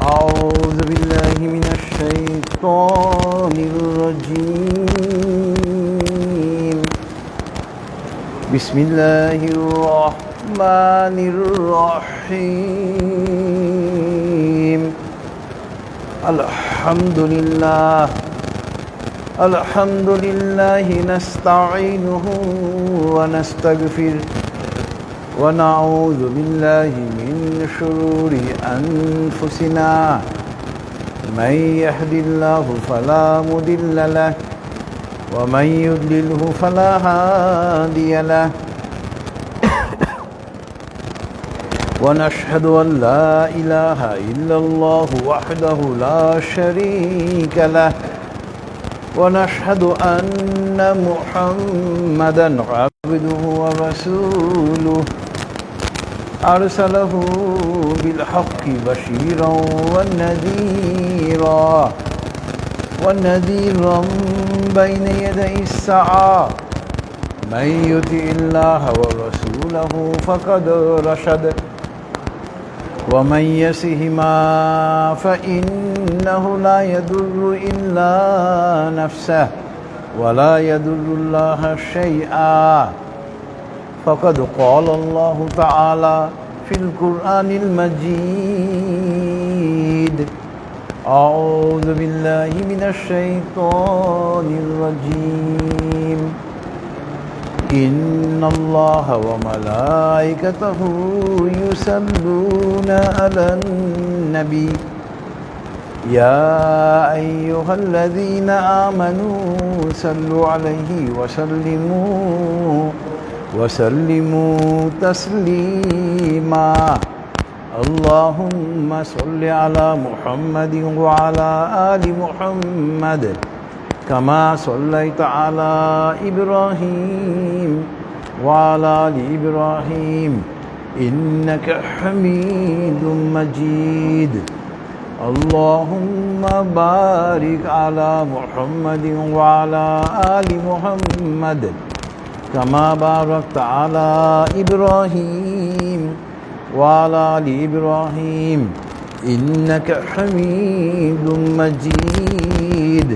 أعوذ بالله من الشيطان الرجيم. بسم الله الرحمن الرحيم. الحمد لله نستعينه ونستغفره ونعوذ بالله من شرور أنفسنا. من يهد الله فلا مضل له ومن يضلله فلا هادي له. ونشهد أن لا إله إلا الله وحده لا شريك له ونشهد أن محمدًا عبده ورسوله أرسله بالحق بشيرا ونذيرا بين يدي الساعة. من يطع الله ورسوله فقد رشد ومن يعصهما فإنه لا يضر إلا نفسه ولا يضر الله شيئا. فقد قال الله تعالى في القرآن المجيد: أعوذ بالله من الشيطان الرجيم. إن الله وملائكته يصلون على النبي يا أيها الذين آمنوا صلوا عليه وسلموا تسليما. اللهم صل على محمد وعلى آل محمد كما صليت على إبراهيم وعلى آل إبراهيم إنك حميد مجيد. اللهم بارك على محمد وعلى آل محمد كما باركت على إبراهيم وعلى آل إبراهيم إنك حميد مجيد.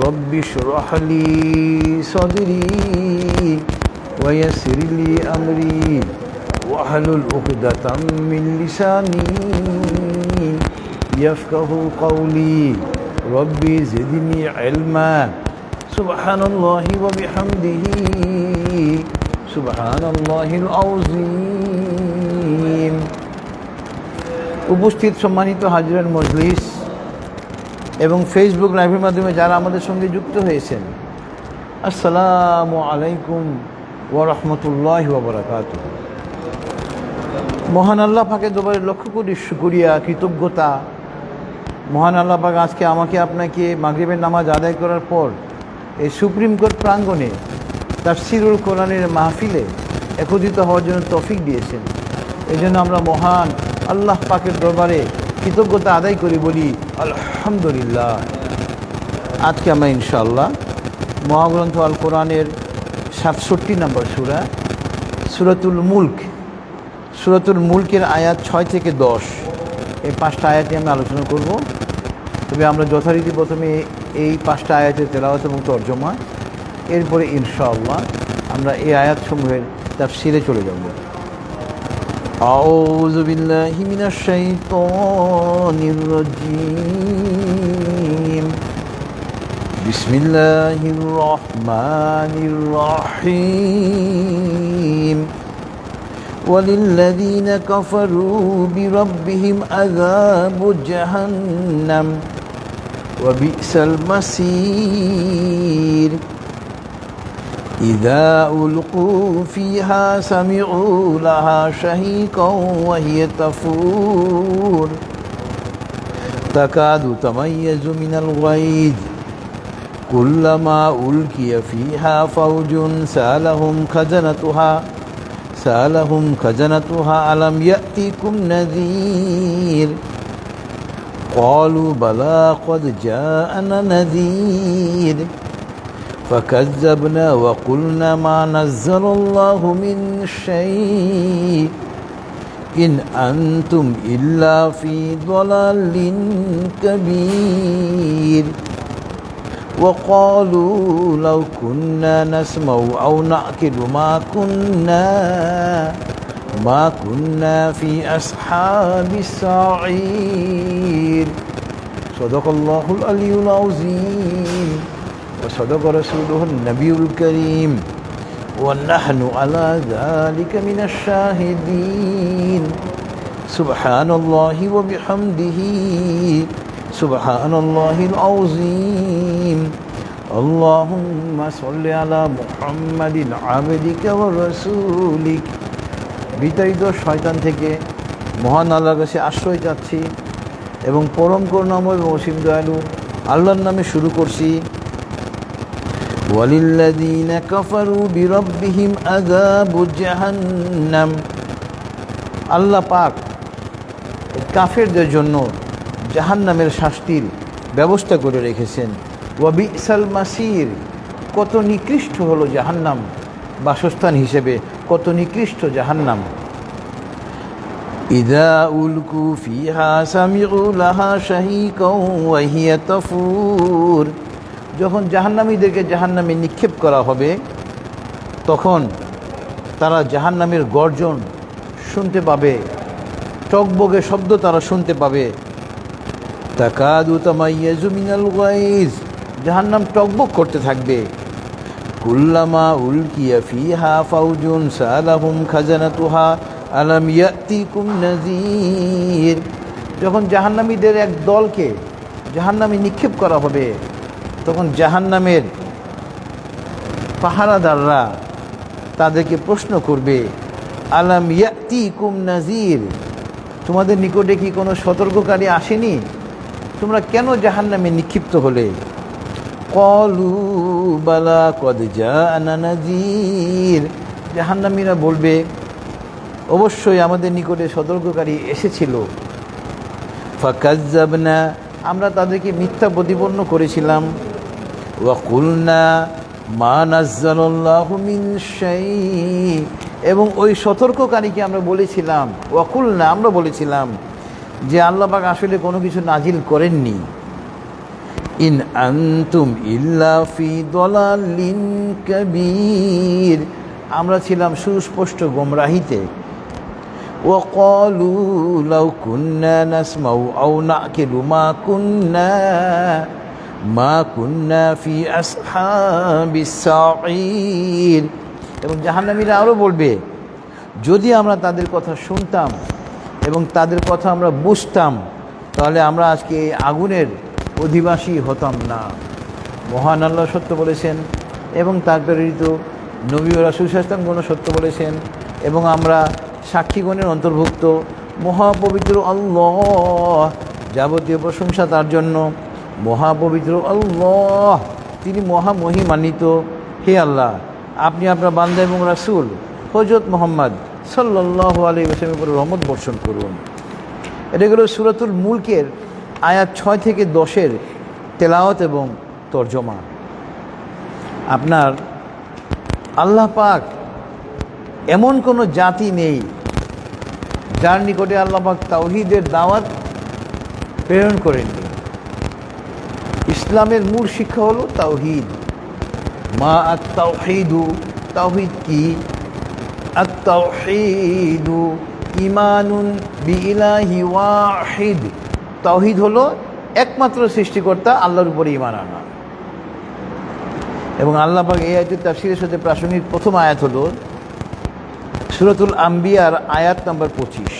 رب اشرح لي صدري ويسر لي أمري واحلل عقدة من لساني يفقه قولي. ربي زدني علما. سبحان الله وبحمده سبحان الله العظيم. উপস্থিত সম্মানিত হাজিরান মজলিস এবং ফেসবুক লাইভের মাধ্যমে যারা আমাদের সঙ্গে যুক্ত হয়েছেন, আসসালামু আলাইকুম ওয়া রাহমাতুল্লাহি ওয়া বারাকাতুহু। মহান আল্লাহ পাকের দরবারে লক্ষ কোটি শুকরিয়া, কৃতজ্ঞতা। মহান আল্লাহ পাক আজকে আমাকে আপনাকে মাগরিবের নামাজ আদায় করার পর এই সুপ্রিম কোর্ট প্রাঙ্গণে তাফসীরুল কোরআনের মাহফিলে একত্রিত হওয়ার জন্য তৌফিক দিয়েছেন। এই জন্য আমরা মহান আল্লাহ পাকের দরবারে কৃতজ্ঞতা আদায় করি, বলি আলহামদুলিল্লাহ। আজকে আমরা ইনশাআল্লাহ মহাগ্রন্থ আল কোরআনের 67 নম্বর সূরা সূরাতুল মুলকের আয়াত 6 থেকে 10 এই 5টা আয়াতই আমরা আলোচনা করব। তবে আমরা যথারীতি প্রথমে এই 5টা আয়াতের তেলাওয়াত এবং তরজমা, এরপরে ইনশাআল্লাহ আমরা এই আয়াতসমূহের তাফসীরে চলে যাব। আউযু বিল্লাহি মিনাশ শাইতানির রাজীম। বিসমিল্লাহির রহমানির রহিম। ওয়ালিল্লাযীনা কাফারু বিরাব্বিহিম আযাবু জাহান্নাম ওয়া বি'সাল মাসীর। إذا ألقوا فيها سمعوا لها شهيقا وهي تفور تكاد تميز من الغيظ كلما ألقي فيها فوج سألهم خزنتها ألم يأتكم نذير قالوا بلى قد جاءنا نذير فكذبنا وقلنا ما نزل الله من شيء ইন আনতুম ইল্লা ফি দালালিন কাবীর وقالوا لو كنا نسمع أو نعقل ما كنا في أصحاب السعير صدق الله العلي العظيم وصدق رسوله النبي الكريم ونحن على ذلك من الشاهدين سبحان الله وبحمده سبحان الله العظيم اللهم صل على محمد عبدك ورسولك বিতাড়িত শয়তান থেকে মহান আল্লাহর কাছে আশ্রয় চাচ্ছি এবং পরম করুণাময় এবং অসীম দয়ালু আল্লাহর নামে শুরু করছি ওয়ালিল্লাযীনা কাফারু বিরাব্বিহিম আযাবু জাহান্নাম আল্লাহ পাক কাফেরদের জন্য জাহান্নামের শাস্তির ব্যবস্থা করে রেখেছেন ওয়া বিসাল মাসির কত নিকৃষ্ট হলো জাহান্নাম বাসস্থান হিসেবে কত নিকৃষ্ট জাহান্নাম ইযা উলকু ফিহা সামিউ লাহা শাহীকাও ওয়া হিয়া তাফুর যখন জাহান্নামীদেরকে জাহান্নামে নিক্ষেপ করা হবে তখন তারা জাহান্নামের গর্জন শুনতে পাবে টগবগে শব্দ তারা শুনতে পাবে তাকাদু তামাইয়াজু মিনাল গায়জ জাহান্নাম টগবগ করতে থাকবে কুল্লামা উলকিয়া ফিহা ফাউজুন সালাহুম খাজানাতুহা আলাম ইয়াতিকুম নাযীর যখন জাহান্নামীদের এক দলকে জাহান্নামে নিক্ষেপ করা হবে তখন জাহান্নামের পাহারাদাররা তাদেরকে প্রশ্ন করবে আলাম ইয়াতিকুম নাযীর তোমাদের নিকটে কি কোনো সতর্ককারী আসেনি তোমরা কেন জাহান্নামে নিক্ষিপ্ত হলে ক্বালু বালা কদ জাআনা নাযীর জাহান্নামীরা বলবে অবশ্যই আমাদের নিকটে সতর্ককারী এসেছিল ফাকাজ্জাবনা আমরা তাদেরকে মিথ্যা প্রতিপন্ন করেছিলাম ওয়া কুলনা মা নাযালাল্লাহু মিন শাই এবং ওই সতর্ককারীকে আমরা বলেছিলাম ওয়া কুলনা আমরা বলেছিলাম যে আল্লাহ পাক আসলে কোনো কিছু নাজিল করেননি ইন আনতুম ইল্লা ফি দালালিন কাবীর আমরা ছিলাম সুস্পষ্ট গোমরাহিতে ওয়াকালু লাউ কুন্না নাসমাউ আও নাকিলু মা কুন্না ফি আসহাবিস সাঈর এবং জাহান্নামীরা আরও বলবে যদি আমরা তাদের কথা শুনতাম এবং তাদের কথা আমরা বুঝতাম তাহলে আমরা আজকে এই আগুনের অধিবাসী হতাম না মহান আল্লাহ সত্য বলেছেন এবং তার প্রেরিত নবী ও রাসূল সাল্লাল্লাহু আলাইহি ওয়াসাল্লাম সত্য বলেছেন এবং আমরা সাক্ষীগণের অন্তর্ভুক্ত মহাপবিত্র আল্লাহ যাবতীয় প্রশংসা তার জন্য মহাপবিত্র আল্লাহ তিনি মহামহিমান্বিত হে আল্লাহ আপনি আপনার বান্দা এবং রাসূল হযরত মুহাম্মদ সাল্লাল্লাহু আলাইহি ওয়াসাল্লামের উপর রহমত বর্ষণ করুন এটা হলো সূরাতুল মুলকের আয়াত 6 থেকে 10-এর তেলাওয়াত এবং তরজমা আপনার আল্লাহ পাক এমন কোনো জাতি নেই যার নিকটে আল্লাহ পাক তাওহীদের দাওয়াত প্রেরণ করেননি ইসলামের মূল শিক্ষা হলো তাওহীদ মা আত-তাওহীদু তাওহীদ কি আত-তাওহীদু ঈমানুন বিইলাহি ওয়াহিদ তাওহীদ হলো একমাত্র সৃষ্টিকর্তা আল্লাহর উপরে ঈমান আনা এবং আল্লাহ পাক এই আয়াতের তাফসীরের সাথে প্রাসঙ্গিক প্রথম আয়াত হলো সূরাতুল আম্বিয়ার আয়াত নম্বর 25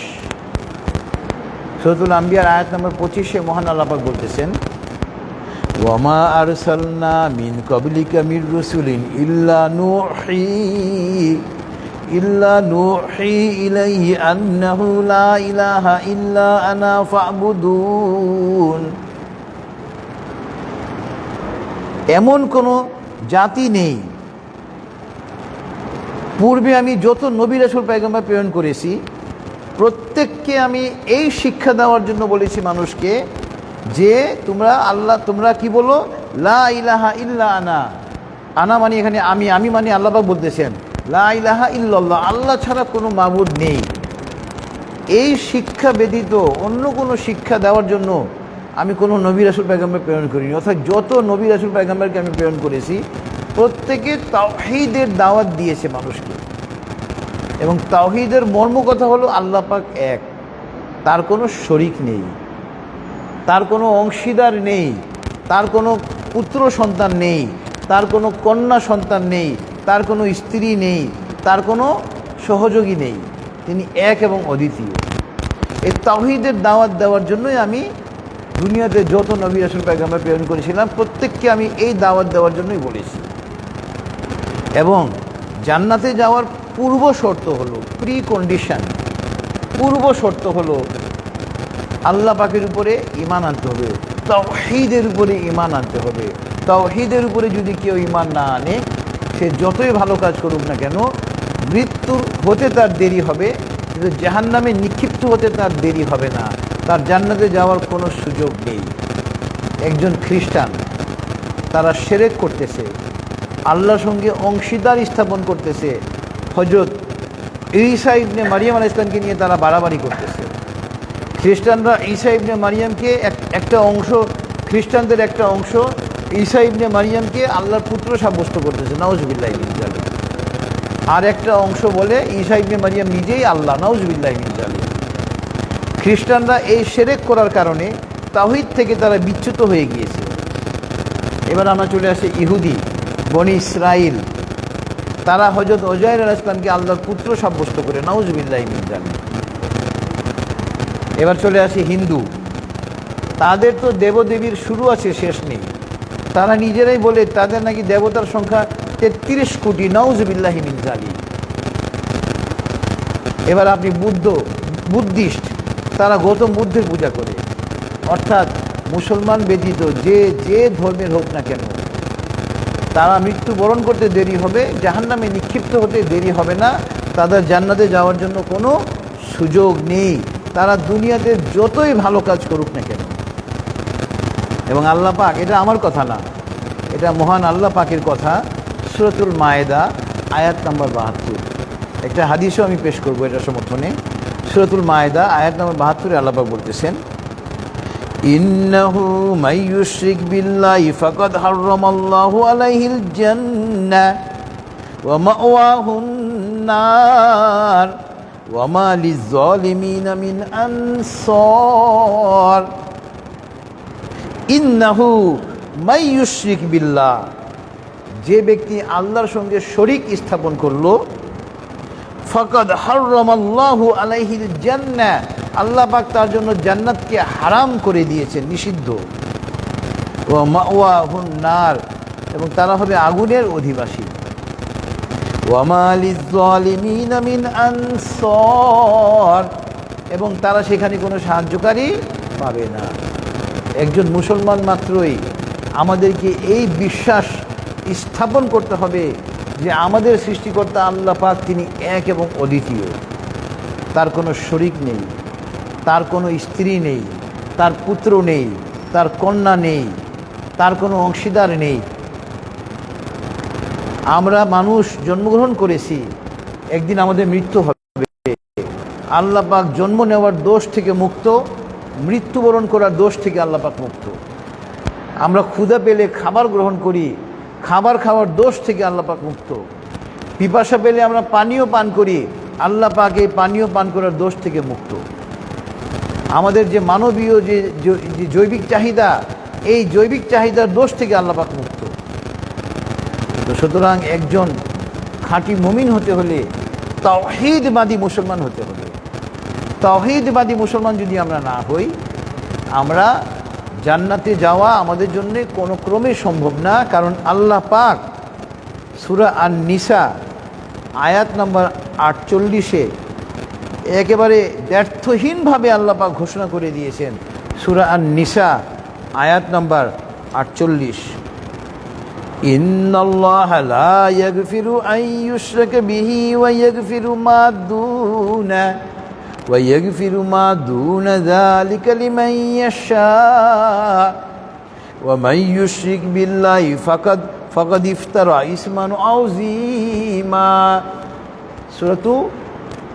সূরাতুল আম্বিয়ার আয়াত নম্বর 25-এ মহান আল্লাহ পাক বলতেছেন ওয়ামা আরসালনা মিন ক্বাবলিকা মির রাসূলিন ইল্লা নুহি ইলাইহি আন্নাহু লা ইলাহা ইল্লা আনা ফা'বুদুন এমন কোনো জাতি নেই পূর্বে আমি যত নবী রাসূল পয়গম্বর প্রেরণ করেছি প্রত্যেককে আমি এই শিক্ষা দেওয়ার জন্য বলেছি মানুষকে যে তোমরা কি বলো লা ইলাহা ইল্লা আনা মানে এখানে আমি মানে আল্লাহ পাক বলতেছেন লা ইলাহা ইল্লাল্লাহ আল্লাহ ছাড়া কোনো মাবুদ নেই এই শিক্ষা ব্যতীত অন্য কোনো শিক্ষা দেওয়ার জন্য আমি কোনো নবী রাসূল পয়গম্বর প্রেরণ করিনি। অর্থাৎ যত নবী রাসূল পয়গম্বরকে আমি প্রেরণ করেছি প্রত্যেকে তাওহীদের দাওয়াত দিয়েছে মানুষকে। এবং তাওহীদের মর্ম কথা হলো আল্লাহ পাক এক, তার কোনো শরিক নেই, তার কোনো অংশীদার নেই, তার কোনো পুত্র সন্তান নেই, তার কোনো কন্যা সন্তান নেই, তার কোনো স্ত্রী নেই, তার কোনো সহযোগী নেই, তিনি এক এবং অদ্বিতীয়। এই তাওহীদের দাওয়াত দেওয়ার জন্যই আমি দুনিয়াতে যত নবী রাসূল পয়গম্বর প্রেরণ করেছিলাম প্রত্যেককে আমি এই দাওয়াত দেওয়ার জন্যই বলেছি। এবং জান্নাতে যাওয়ার পূর্ব শর্ত হলো, প্রি কন্ডিশন, পূর্ব শর্ত হলো আল্লাহ পাকের উপরে ঈমান আনতে হবে, তাওহীদের উপরে ঈমান আনতে হবে। তাওহীদের উপরে যদি কেউ ঈমান না আনে সে যতই ভালো কাজ করুক না কেন মৃত্যুর হতে তার দেরি হবে, কিন্তু জাহান্নামে নিক্ষিপ্ত হতে তার দেরি হবে না, তার জান্নাতে যাওয়ার কোনো সুযোগ নেই। একজন খ্রিস্টান তারা শিরক করতেছে, আল্লাহর সঙ্গে অংশীদার স্থাপন করতেছে, হযরত ঈসা ইবনে মারিয়াম আলাইহিস সালামকে নিয়ে তারা বাড়াবাড়ি করতেছে। খ্রিস্টানরা ঈসা ইবনে মারিয়ামকে একটা অংশ, খ্রিস্টানদের একটা অংশ ঈসা ইবনে মারিয়ামকে আল্লাহর পুত্র সাব্যস্ত করতেছে, নাউজুবিল্লাহি মিন যালিক। আর একটা অংশ বলে ঈসা ইবনে মারিয়াম নিজেই আল্লাহ, নাউজুবিল্লাহি মিন যালিক। খ্রিস্টানরা এই শিরক করার কারণে তাওহীদ থেকে তারা বিচ্যুত হয়ে গিয়েছে। এবার আমরা চলে আসি ইহুদি, বনি ইসরাইল, তারা হযরত উযাইর আলাইহিস সালামকে আল্লাহর পুত্র সাব্যস্ত করে, নাউজুবিল্লাহি মিন যালিক। এবার চলে আসি হিন্দু, তাদের তো দেবদেবীর শুরু আছে শেষ নেই, তারা নিজেরাই বলে তাদের নাকি দেবতার সংখ্যা ৩৩ কোটি, নাউজুবিল্লাহি মিন যালিক। এবার আপনি বুদ্ধিস্ট, তারা গৌতম বুদ্ধের পূজা করে। অর্থাৎ মুসলমান ব্যতীত যে ধর্মের হোক না কেন তারা মৃত্যুবরণ করতে দেরি হবে, জাহান্নামে নিক্ষিপ্ত হতে দেরি হবে না, তাদের জান্নাতে যাওয়ার জন্য কোনো সুযোগ নেই, তারা দুনিয়াতে যতই ভালো কাজ করুক না কেন। এবং আল্লাহ পাক, এটা আমার কথা না, এটা মহান আল্লাহ পাকের কথা, সূরাতুল মায়েদা আয়াত নাম্বার ৭২। একটা হাদিসও আমি পেশ করবো এটা সমর্থনে। সূরাতুল মায়েদা আয়াত নাম্বার ৭২ আল্লাহ পাক বলতেছেন, ইন্নাহু মান ইউশরিক বিল্লাহি ফাকাদ হাররামাল্লাহু আলাইহিল জান্নাহ ওয়া মাওয়াহুন নার ওয়া মা লিয-যালিমিনা মিন আনসার। ইন্নাহু মান ইউশরিক বিল্লাহ, যে ব্যক্তি আল্লাহর সঙ্গে শরীক স্থাপন করলো, ফাকাদ হাররামাল্লাহু আলাইহিল জান্নাহ, আল্লাহ পাক তার জন্য জান্নাতকে হারাম করে দিয়েছেন, নিষিদ্ধ। ওয়া মাওয়াহুন নার, এবং তারা হবে আগুনের অধিবাসী। ওয়া মা লিয-যালিমিনা মিন আনসার, এবং তারা সেখানে কোনো সাহায্যকারী পাবে না। একজন মুসলমান মাত্রই আমাদেরকে এই বিশ্বাস স্থাপন করতে হবে যে আমাদের সৃষ্টিকর্তা আল্লাহ পাক তিনি এক এবং অদ্বিতীয়, তার কোনো শরিক নেই, তার কোনো স্ত্রী নেই, তার পুত্র নেই, তার কন্যা নেই, তার কোনো অংশীদার নেই। আমরা মানুষ জন্মগ্রহণ করেছি, একদিন আমাদের মৃত্যু হবে। আল্লাহ পাক জন্ম নেওয়ার দোষ থেকে মুক্ত, মৃত্যুবরণ করার দোষ থেকে আল্লাহ পাক মুক্ত। আমরা ক্ষুধা পেলে খাবার গ্রহণ করি, খাবার খাওয়ার দোষ থেকে আল্লাহ পাক মুক্ত। পিপাসা পেলে আমরা পানীয় পান করি, আল্লাহ পাক এই পানীয় পান করার দোষ থেকে মুক্ত। আমাদের যে মানবীয় যে জৈবিক চাহিদা, এই জৈবিক চাহিদার দোষ থেকে আল্লাহ পাক মুক্ত। তো সুতরাং একজন খাঁটি মুমিন হতে হলে তাওহীদবাদী মুসলমান হতে হবে। তাওহীদবাদী মুসলমান যদি আমরা না হই, আমরা জান্নাতে যাওয়া আমাদের জন্য কোনো ক্রমে সম্ভব না। কারণ আল্লাহ পাক সূরা আন-নিসা আয়াত নম্বর ৪৮ একেবারে ব্যর্থহীনভাবে আল্লাহ পাক ঘোষণা করে দিয়েছেন। সূরা আন-নিসা আয়াত নম্বর ৪৮, ইন্নাল্লাহা লা ইয়াগফিরু আন ইউশরাকা বিহি ওয়া ইয়াগফিরু মা দুনা যালিকা লিমান ইয়াশা ওয়া মান ইউশরিক বিল্লাহি ফাকাদ ইফতারা ইসমান আযীমা।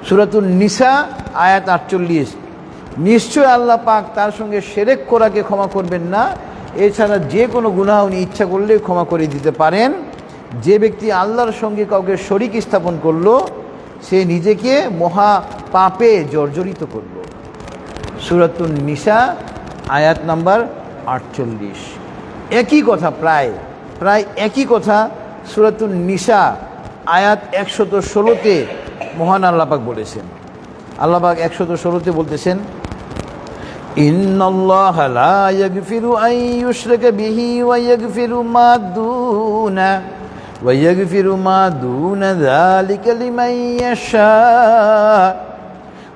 সূরাতুন নিসা আয়াত 48, নিশ্চয় আল্লাহ পাক তার সঙ্গে শিরক করাকে ক্ষমা করবেন না, এছাড়া যে কোনো গুনাহ উনি ইচ্ছা করলে ক্ষমা করে দিতে পারেন। যে ব্যক্তি আল্লাহর সঙ্গে কাউকে শরীক স্থাপন করলো সে নিজেকে মহা পাপে জর্জরিত করল। সূরাতুন নিসা আয়াত নাম্বার 48। একই কথা, প্রায় একই কথা সূরাতুন নিসা আয়াত 116-তে মহান আল্লাহ পাক বলেছেন। আল্লাহ পাক 116-তে বলতেছেন, ইন্নাল্লাহা লা ইয়াগফিরু আন ইউশরাকা বিহি ওয়া ইয়াগফিরু মা দুনা যালিকা লিমান ইয়াশা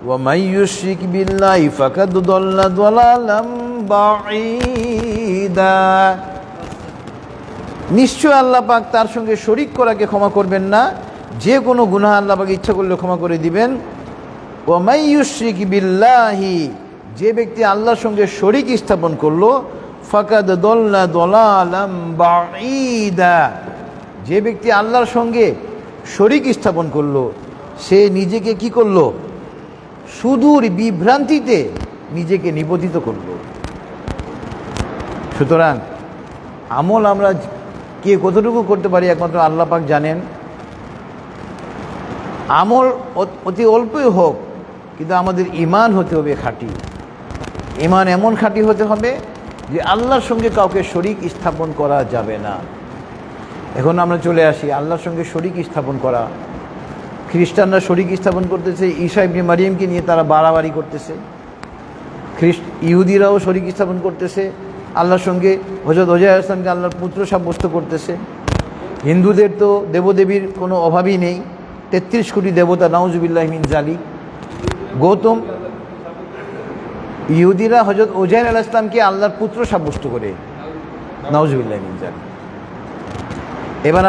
ওয়া মান ইউশরিক বিল্লাহি ফাকাদ দাল্লা দালালাম বাঈদা। নিশ্চয় আল্লাহ পাক তার সঙ্গে শরীক করাকে ক্ষমা করবেন না, যে কোনো গুনাহ আল্লাহ পাক ইচ্ছা করলে ক্ষমা করে দিবেন। ওয়া মান ইউশরিক বিল্লাহি, যে ব্যক্তি আল্লাহর সঙ্গে শরীক স্থাপন করলো, ফাকাদ দাল্লা দালালাম বাঈদা, যে ব্যক্তি আল্লাহর সঙ্গে শরীক স্থাপন করলো সে নিজেকে কি করলো? সুদূর বিভ্রান্তিতে নিজেকে নিপতিত করলো। সুতরাং আমল আমরা কে কতটুকু করতে পারি একমাত্র আল্লাহ পাক জানেন। আমল অতি অল্পই হোক, কিন্তু আমাদের ঈমান হতে হবে খাঁটি। ঈমান এমন খাঁটি হতে হবে যে আল্লাহর সঙ্গে কাউকে শরীক স্থাপন করা যাবে না। এখন আমরা চলে আসি আল্লাহর সঙ্গে শরীক স্থাপন করা। খ্রিস্টানরা শরীক স্থাপন করতেছে, ঈসা ইবনে মারিয়ামকে নিয়ে তারা বাড়াবাড়ি করতেছে। ইহুদিরাও শরীক স্থাপন করতেছে, আল্লাহর সঙ্গে হযরত ওজাইর আলাইহিস সালামকে আল্লাহর পুত্র সাব্যস্ত করতেছে। হিন্দুদের তো দেবদেবীর কোনো অভাবই নেই, 33 কোটি দেবতা, নাউজুবিল্লাহি মিন যালিক। গৌতম ইহুদিরা হযরত ওজাইর আলাইহিস সালামকে আল্লাহর পুত্র সাব্যস্ত করে, নাউজুবিল্লাহি মিন যালিক। এবার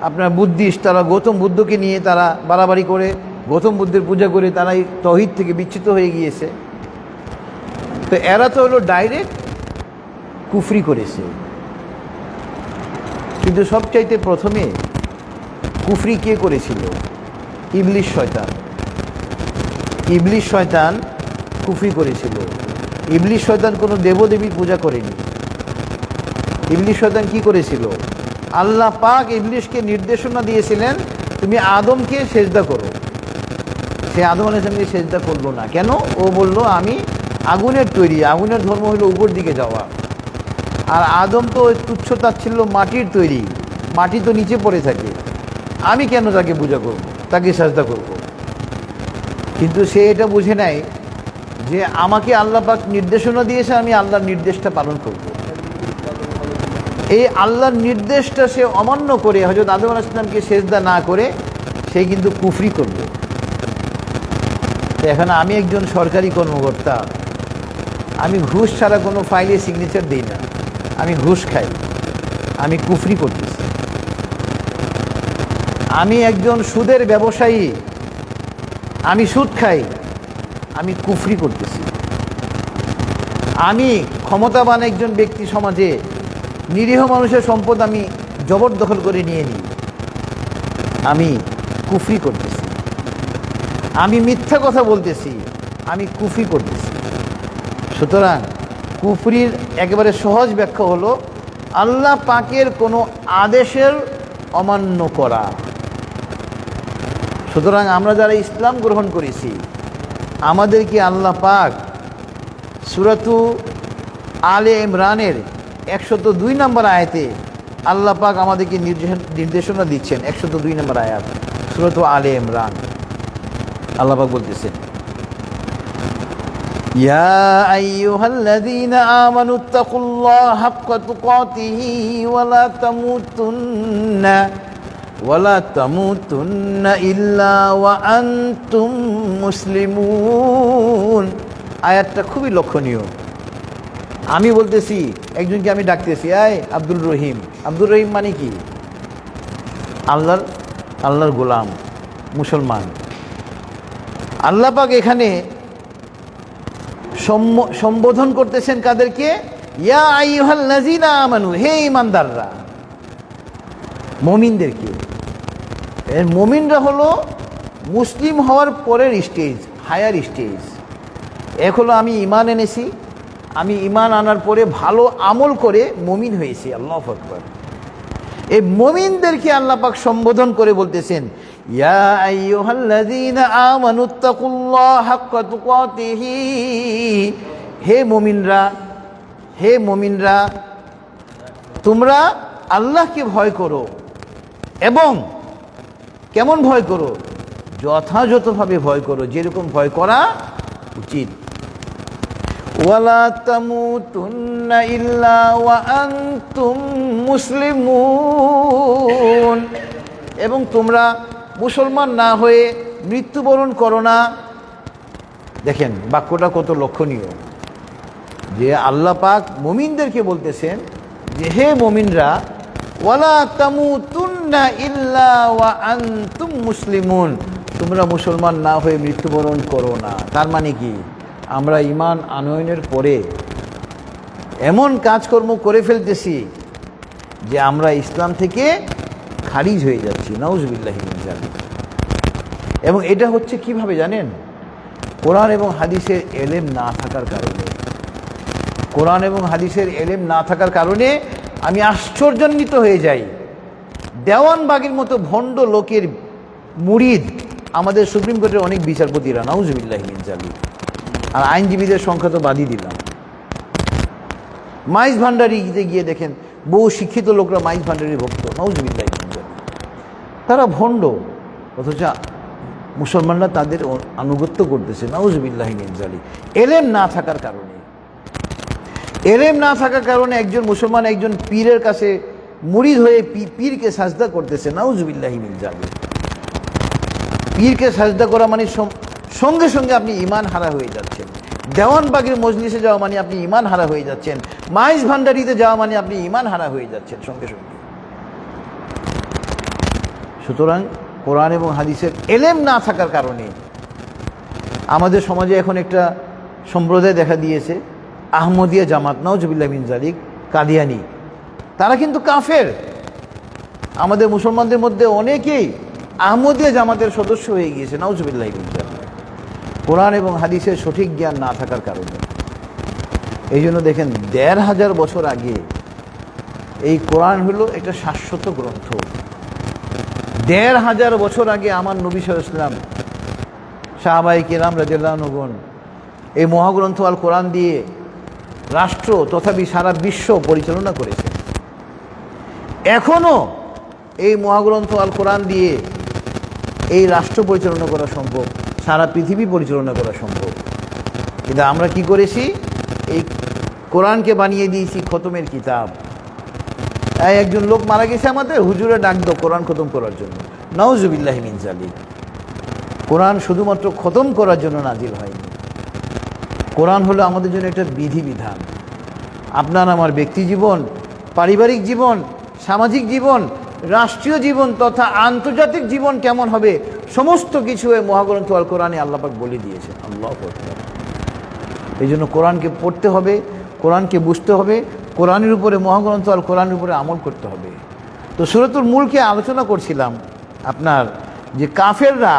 আপনার বুদ্ধিস্ট, তারা গৌতম বুদ্ধকে নিয়ে তারা বাড়াবাড়ি করে, গৌতম বুদ্ধের পূজা করে তারাই তৌহিদ থেকে বিচ্যুত হয়ে গিয়েছে। তো এরা তো হলো ডাইরেক্ট কুফরি করেছে। কিন্তু সবচাইতে প্রথমে কুফরি কে করেছিল? ইবলিস শয়তান। ইবলিস শয়তান কুফরি করেছিল। ইবলিস শয়তান কোনো দেবদেবীর পূজা করেনি। ইবলিস শয়তান কি করেছিল? আল্লাহ পাক ইবলিসকে নির্দেশনা দিয়েছিলেন, তুমি আদমকে সেজদা করো। সে আদম আলাইহিস সালামকে সেজদা করলো না। কেন? ও বলল আমি আগুনের তৈরি, আগুনের ধর্ম হলো উপর দিকে যাওয়া। আর আদম তো ওই তুচ্ছ তাচ্ছিল্য মাটির তৈরি, মাটি তো নিচে পড়ে থাকে, আমি কেন তাকে পূজা করব, তাকে সেজদা করব? কিন্তু সে এটা বুঝে নেয় যে আমাকে আল্লাহ পাক নির্দেশনা দিয়েছে, আমি আল্লাহর নির্দেশটা পালন করব। এই আল্লাহর নির্দেশটা সে অমান্য করে হযরত আদম আলাইহিস সালামকে সেজদা না করে সে কিন্তু কুফরি করবে। তো এখন আমি একজন সরকারি কর্মকর্তা, আমি ঘুষ ছাড়া কোনো ফাইলে সিগনেচার দিই না, আমি ঘুষ খাই, আমি কুফরি করতেছি। আমি একজন সুদের ব্যবসায়ী, আমি সুদ খাই, আমি কুফরি করতেছি। আমি ক্ষমতাবান একজন ব্যক্তি, সমাজে নিরীহ মানুষের সম্পদ আমি জবরদখল করে নিয়ে নিই, আমি কুফরি করতেছি। আমি মিথ্যা কথা বলতেছি, আমি কুফরি করতেছি। সুতরাং কুফরির একেবারে সহজ ব্যাখ্যা হলো আল্লাহ পাকের কোনো আদেশের অমান্য করা। সুতরাং আমরা যারা ইসলাম গ্রহণ করেছি, আমাদেরকে আল্লাহ পাক সূরাতু আলে ইমরানের 102 নম্বর আয়াতে আল্লাহ পাক আমাদেরকে নির্দেশনা দিচ্ছেন। 102 নম্বর আয়াত সূরাতু আলে ইমরান, আল্লাহ পাক বলতেছেন, ইয়া আইয়ুহাল্লাযীনা আমানুত্তাকুল্লাহা হাক্কা তুকাতিহি ওয়ালা তামুতুন্না ইল্লা ওয়া আনতুম মুসলিমুন। আয়াতটা খুবই লক্ষণীয়। আমি বলতেছি, একজনকে আমি ডাকতেছি, আয় আব্দুল রহিম। আব্দুল রহিম মানে কি? আল্লাহর গোলাম, মুসলমান। আল্লাহ পাক এখানে সম্বোধন করতেছেন কাদেরকে? ইয়া আইয়ুহাল্লাযীনা আমানু, হে ঈমানদাররা, মুমিনদেরকে। এর মুমিনরা হলো মুসলিম হওয়ার পরের স্টেজ, হায়ার স্টেজ। এক হলো আমি ঈমান এনেছি, আমি ঈমান আনার পরে ভালো আমল করে মুমিন হয়েছি। আল্লাহু আকবার। এই মুমিনদেরকে আল্লাহ পাক সম্বোধন করে বলতেছেন, ইয়া আইয়ুহাল্লাযীনা আমানুত্তাকুল্লাহা হাক্কা তুকাতিহি, হে মুমিনরা, হে মুমিনরা, তোমরা আল্লাহকে ভয় করো। এবং কেমন ভয় করো? যথাযথভাবে ভয় করো, যেরকম ভয় করা উচিত। ওয়ালা তামুতুন্না ইল্লা ওয়া আনতুম মুসলিমুন, এবং তোমরা মুসলমান না হয়ে মৃত্যুবরণ করো না। দেখেন বাক্যটা কত লক্ষণীয়, যে আল্লাহ পাক মুমিনদেরকে বলতেছেন যে হে মুমিনরা, ওয়ালা তামুতুন্না ইল্লা ওয়া আনতুম মুসলিমুন, তোমরা মুসলমান না হয়ে মৃত্যুবরণ করো না। তার মানে কি? আমরা ঈমান আনয়নের পরে এমন কাজকর্ম করে ফেলতেছি যে আমরা ইসলাম থেকে খারিজ হয়ে যাচ্ছি। নাউজুবিল্লাহি মিন যালিক। এবং এটা হচ্ছে কিভাবে জানেন? কোরআন এবং হাদিসের এলেম না থাকার কারণে। কোরআন এবং হাদিসের এলেম না থাকার কারণে আমি আশ্চর্যান্বিত হয়ে যাই। দেওয়ানবাগীর মতো ভণ্ড লোকের মুরিদ আমাদের সুপ্রিম কোর্টের অনেক বিচারপতিরা, নাউজুবিল্লাহি মিন যালিক। আর আইনজীবীদের সংখ্যা তো বাদই দিলাম। মাইজ ভান্ডারিতে গিয়ে দেখেন বহু শিক্ষিত লোকরা মাইজ ভান্ডারির ভক্ত, নাউজুবিল্লাহি মিন যালিক। তারা ভণ্ড, অথচ মুসলমানরা তাদের আনুগত্য করতেছে, নাউজুবিল্লাহি মিন যালিক। এলেম না থাকার কারণে, এলেম না থাকার কারণে একজন মুসলমান একজন পীরের কাছে মুরিদ হয়ে পীরকে সাজদা করতেছে, নাউজুবিল্লাহি মিন যালিক। পীরকে সাজদা করা মানে সঙ্গে সঙ্গে আপনি ঈমান হারা হয়ে যাচ্ছেন। দেওয়ানবাগের মজলিসে যাওয়া মানে আপনি ঈমান হারা হয়ে যাচ্ছেন। মাইজ ভান্ডারিতে যাওয়া মানে আপনি ঈমান হারা হয়ে যাচ্ছেন সঙ্গে সঙ্গে। সুতরাং কোরআন এবং হাদিসের এলেম না থাকার কারণে আমাদের সমাজে এখন একটা সম্প্রদায় দেখা দিয়েছে, আহমদিয়া জামাত, নাউজুবিল্লাহি মিন যালিক, কাদিয়ানি। তারা কিন্তু কাফের। আমাদের মুসলমানদের মধ্যে অনেকেই আহমদিয়া জামাতের সদস্য হয়ে গিয়েছে, নাউজুবিল্লাহি মিন যালিক, কোরআন এবং হাদিসের সঠিক জ্ঞান না থাকার কারণে। এই জন্য দেখেন ১৫০০ বছর আগে এই কোরআন হলো একটা শাশ্বত গ্রন্থ। ১৫০০ বছর আগে আমার নবী সাল্লাল্লাহু আলাইহি ওয়াসাল্লাম, সাহাবায়ে কেরাম রাদিয়াল্লাহু আনহুগণ এই মহাগ্রন্থ আল কোরআন দিয়ে রাষ্ট্র তথাপি সারা বিশ্ব পরিচালনা করেছে। এখনও এই মহাগ্রন্থ আল কোরআন দিয়ে এই রাষ্ট্র পরিচালনা করা সম্ভব, সারা পৃথিবী পরিচালনা করা সম্ভব। কিন্তু আমরা কি করেছি? এই কোরআনকে বানিয়ে দিয়েছি খতমের কিতাব। একজন লোক মারা গেছে আমাদের, হুজুরে ডাক দাও কোরআন খতম করার জন্য, নাউজুবিল্লাহি মিন যালিক। কোরআন শুধুমাত্র খতম করার জন্য নাজিল হয়নি। কোরআন হলো আমাদের জন্য একটা বিধিবিধান। আপনার আমার ব্যক্তি জীবন, পারিবারিক জীবন, সামাজিক জীবন, রাষ্ট্রীয় জীবন তথা আন্তর্জাতিক জীবন কেমন হবে সমস্ত কিছু এই মহাগ্রন্থ আল কোরআনে আল্লাহ পাক বলে দিয়েছেন। আল্লাহু আকবার। এই জন্য কোরআনকে পড়তে হবে, কোরআনকে বুঝতে হবে, কোরআনের উপরে, মহাগ্রন্থ আল কোরআনের উপরে আমল করতে হবে। তো সূরাতুল মুলকে আলোচনা করছিলাম আপনার, যে কাফেররা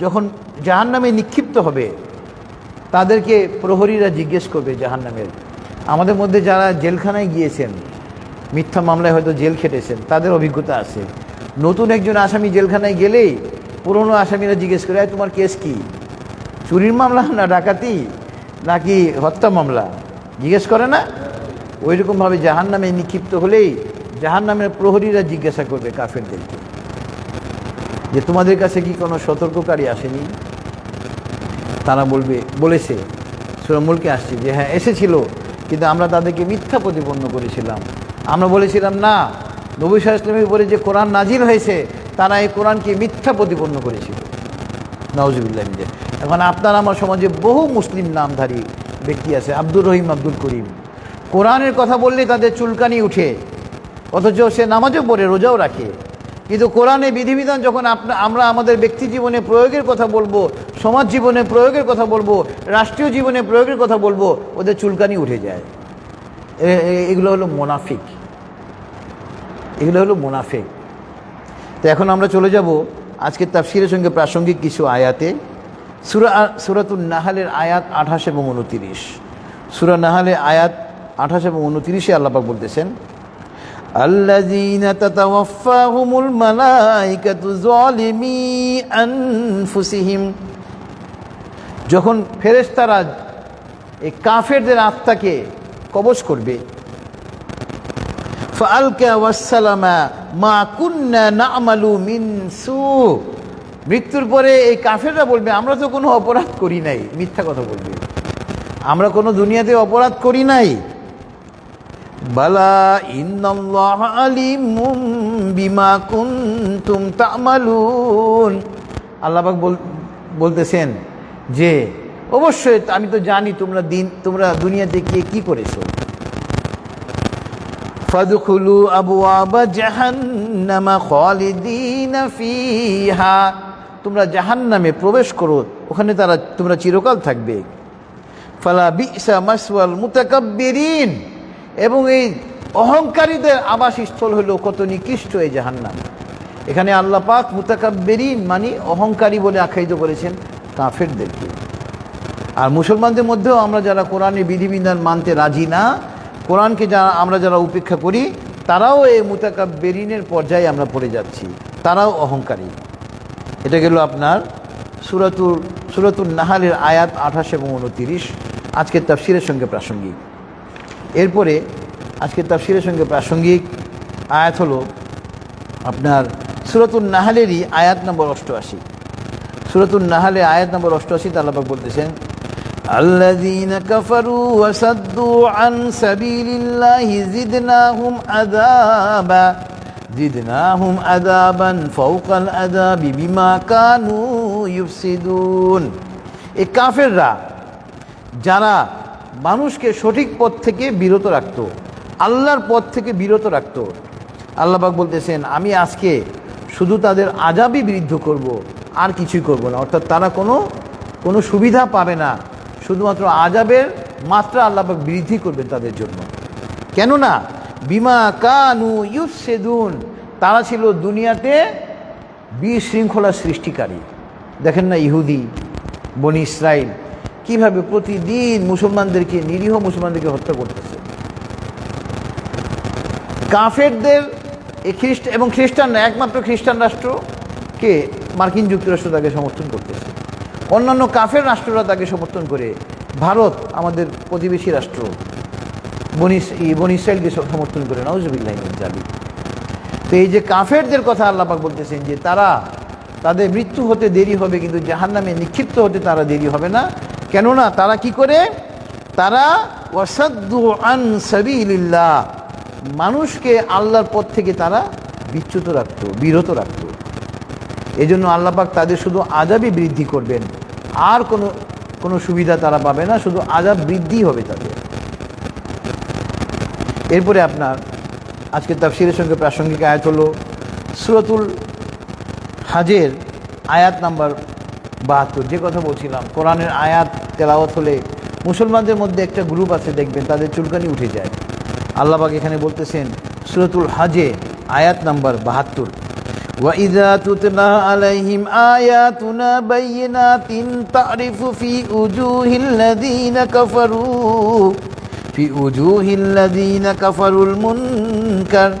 যখন জাহান্নামে নিক্ষিপ্ত হবে তাদেরকে প্রহরীরা জিজ্ঞেস করবে জাহান্নামের। আমাদের মধ্যে যারা জেলখানায় গিয়েছেন, মিথ্যা মামলায় হয়তো জেল খেটেছেন, তাদের অভিজ্ঞতা আছে। নতুন একজন আসামি জেলখানায় গেলেই পুরনো আসামিরা জিজ্ঞেস করে, তোমার কেস কি? চুরির মামলা না ডাকাতি নাকি হত্যা মামলা? জিজ্ঞেস করে না? ওই রকমভাবে জাহান্নামে নিক্ষিপ্ত হলেই জাহান্নামের প্রহরীরা জিজ্ঞাসা করবে কাফেরদেরকে যে তোমাদের কাছে কি কোনো সতর্ককারী আসেনি? তারা বলেছে সূরা মুলকে আসছে যে হ্যাঁ এসেছিল, কিন্তু আমরা তাদেরকে মিথ্যা প্রতিপন্ন করেছিলাম। আমরা বলেছিলাম না, নবী সাল্লাল্লাহু আলাইহি ওয়াসাল্লামের উপরে যে কোরআন নাজিল হয়েছে তারা এই কোরআনকে মিথ্যা প্রতিপন্ন করেছিল। নাউজুবিল্লাহ। এখন আপনার আমার সমাজে বহু মুসলিম নামধারী ব্যক্তি আছে, আব্দুর রহিম, আব্দুল করিম, কোরআনের কথা বললে তাদের চুলকানি উঠে, অথচ সে নামাজও পড়ে, রোজাও রাখে, কিন্তু কোরআনে বিধিবিধান যখন আমরা আমাদের ব্যক্তি জীবনে প্রয়োগের কথা বলবো, সমাজ জীবনে প্রয়োগের কথা বলবো, রাষ্ট্রীয় জীবনে প্রয়োগের কথা বলবো, ওদের চুলকানি উঠে যায়। এগুলো হলো মুনাফিক, এগুলো হলো মুনাফিক। তো এখন আমরা চলে যাব আজকে তাফসীরের সঙ্গে প্রাসঙ্গিক কিছু আয়াতে সূরাতুন নাহলের আয়াত 28 এবং 29। সূরা নাহলের আয়াত 28 এবং 29-এ আল্লাহ পাক বলতেছেন, আল্লাযীনা তাতাওয়াফফাহুমুল মালায়েকাতু যালিমি আনফুসিহিম। যখন ফেরেশতারা এই কাফেরদের আত্মাকে কবজ করবে, ফাআলকা ওয়াসসালামা মা কুন্না না'মালু মিন সু। মৃত্যুর পরে এই কাফেররা বলবে, আমরা তো কোনো অপরাধ করি নাই। মিথ্যা কথা বলবে, আমরা কোনো দুনিয়াতে অপরাধ করি নাই। বালা ইন্নাল্লাহা আলিমুম বিমা কুনতুম তা'মালুন। আল্লাহ পাক বলতেছেন যে অবশ্যই আমি তো জানি তোমরা দুনিয়াতে কি করেছো। ফাদখুলু আবওয়াবা জাহান্নামা খালিদিনা ফিহা। তোমরা জাহান্নামে প্রবেশ করো, ওখানে তোমরা চিরকাল থাকবে। ফালা বিসা মাসওয়াল মুতাকাব্বিরিন। এবং এই অহংকারীদের আবাসস্থল হলো কত নিকৃষ্ট এই জাহান্নাম। এখানে আল্লাহ পাক মুতাকাব্বিরিন মানে অহংকারী বলে আখ্যায়িত করেছেন কাফেরদেরকে। আর মুসলমানদের মধ্যেও আমরা যারা কোরআনের বিধিবিধান মানতে রাজি না, কোরআনকে আমরা যারা উপেক্ষা করি, তারাও এই মুতাকাব্বিরিনের পর্যায়ে আমরা পড়ে যাচ্ছি, তারাও অহংকারী। এটা গেল আপনার সূরাতুন নাহলের আয়াত 28 এবং 29, আজকের তাফসীরের সঙ্গে প্রাসঙ্গিক। এরপরে আজকের তাফসীরের সঙ্গে প্রাসঙ্গিক আয়াত হলো আপনার সূরাতুন নাহলেরই আয়াত নম্বর 88। সূরাতুন নাহলে আয়াত নম্বর 88 আল্লাহ পাক বলতেছেন, আল্লাযীনা কাফারু ওয়া সাদ্দু আন সাবিলিল্লাহি জিদনাহুম আযাবান ফাওকাল আযাবি বিমা কানু ইউফসিদুন। এই কাফেররা যারা মানুষকে সঠিক পথ থেকে বিরত রাখত, আল্লাহর পথ থেকে বিরত রাখত, আল্লাহ পাক বলতেছেন আমি আজকে শুধু তাদের আযাবই বৃদ্ধি করব, আর কিছুই করব না। অর্থাৎ তারা কোনো সুবিধা পাবে না, শুধুমাত্র আযাবের মাত্রা আল্লাহ পাক বৃদ্ধি করবেন তাদের জন্য। কেননা বিমা কানু ইউফসিদুন, তারা ছিল দুনিয়াতে বিশৃঙ্খলা সৃষ্টিকারী। দেখেন না ইহুদি বনি ইসরাইল কিভাবে প্রতিদিন মুসলমানদেরকে, নিরীহ মুসলমানদেরকে হত্যা করতেছে। কাফেরদের এই এবং খ্রিস্টানরা, একমাত্র খ্রিস্টান রাষ্ট্রকে মার্কিন যুক্তরাষ্ট্র তাকে সমর্থন করতেছে, অন্যান্য কাফের রাষ্ট্ররা তাকে সমর্থন করে। ভারত আমাদের প্রতিবেশী রাষ্ট্র বনি ইসরাইলকে সমর্থন করে, নাউজুবিল্লাহি মিন যালিক। তো এই যে কাফেরদের কথা আল্লাহ পাক বলতেছেন যে তাদের মৃত্যু হতে দেরি হবে, কিন্তু জাহান্নামে নিক্ষিপ্ত হতে তারা দেরি হবে না। কেননা তারা কি করে, তারা ওয়াসাদ্দু আন সাবিলিল্লাহ, মানুষকে আল্লাহর পথ থেকে তারা বিরত রাখত। এই জন্য আল্লাহ পাক তাদের শুধু আযাবই বৃদ্ধি করবেন, আর কোনো সুবিধা তারা পাবে না, শুধু আযাব বৃদ্ধি হবে তাদের। এরপরে আপনার আজকে তাফসীরের সঙ্গে প্রাসঙ্গিক আয়াত হলো সূরাতুল হাজের আয়াত নাম্বার 72। যে কথা বলছিলাম, কোরআনের আয়াত তেলাওয়াত হলে মুসলমানদের মধ্যে একটা গ্রুপ আছে, দেখবেন তাদের চুলকানি উঠে যায়। আল্লাহ পাক এখানে বলতেছেন সূরাতুল হাজে আয়াত নাম্বার 72, وَإِذَا تُتْلَى عَلَيْهِمْ آيَاتُنَا بَيِّنَاتٍ تَعْرِفُ فِي وُجُوهِ الَّذِينَ كَفَرُوا الْمُنكَرَ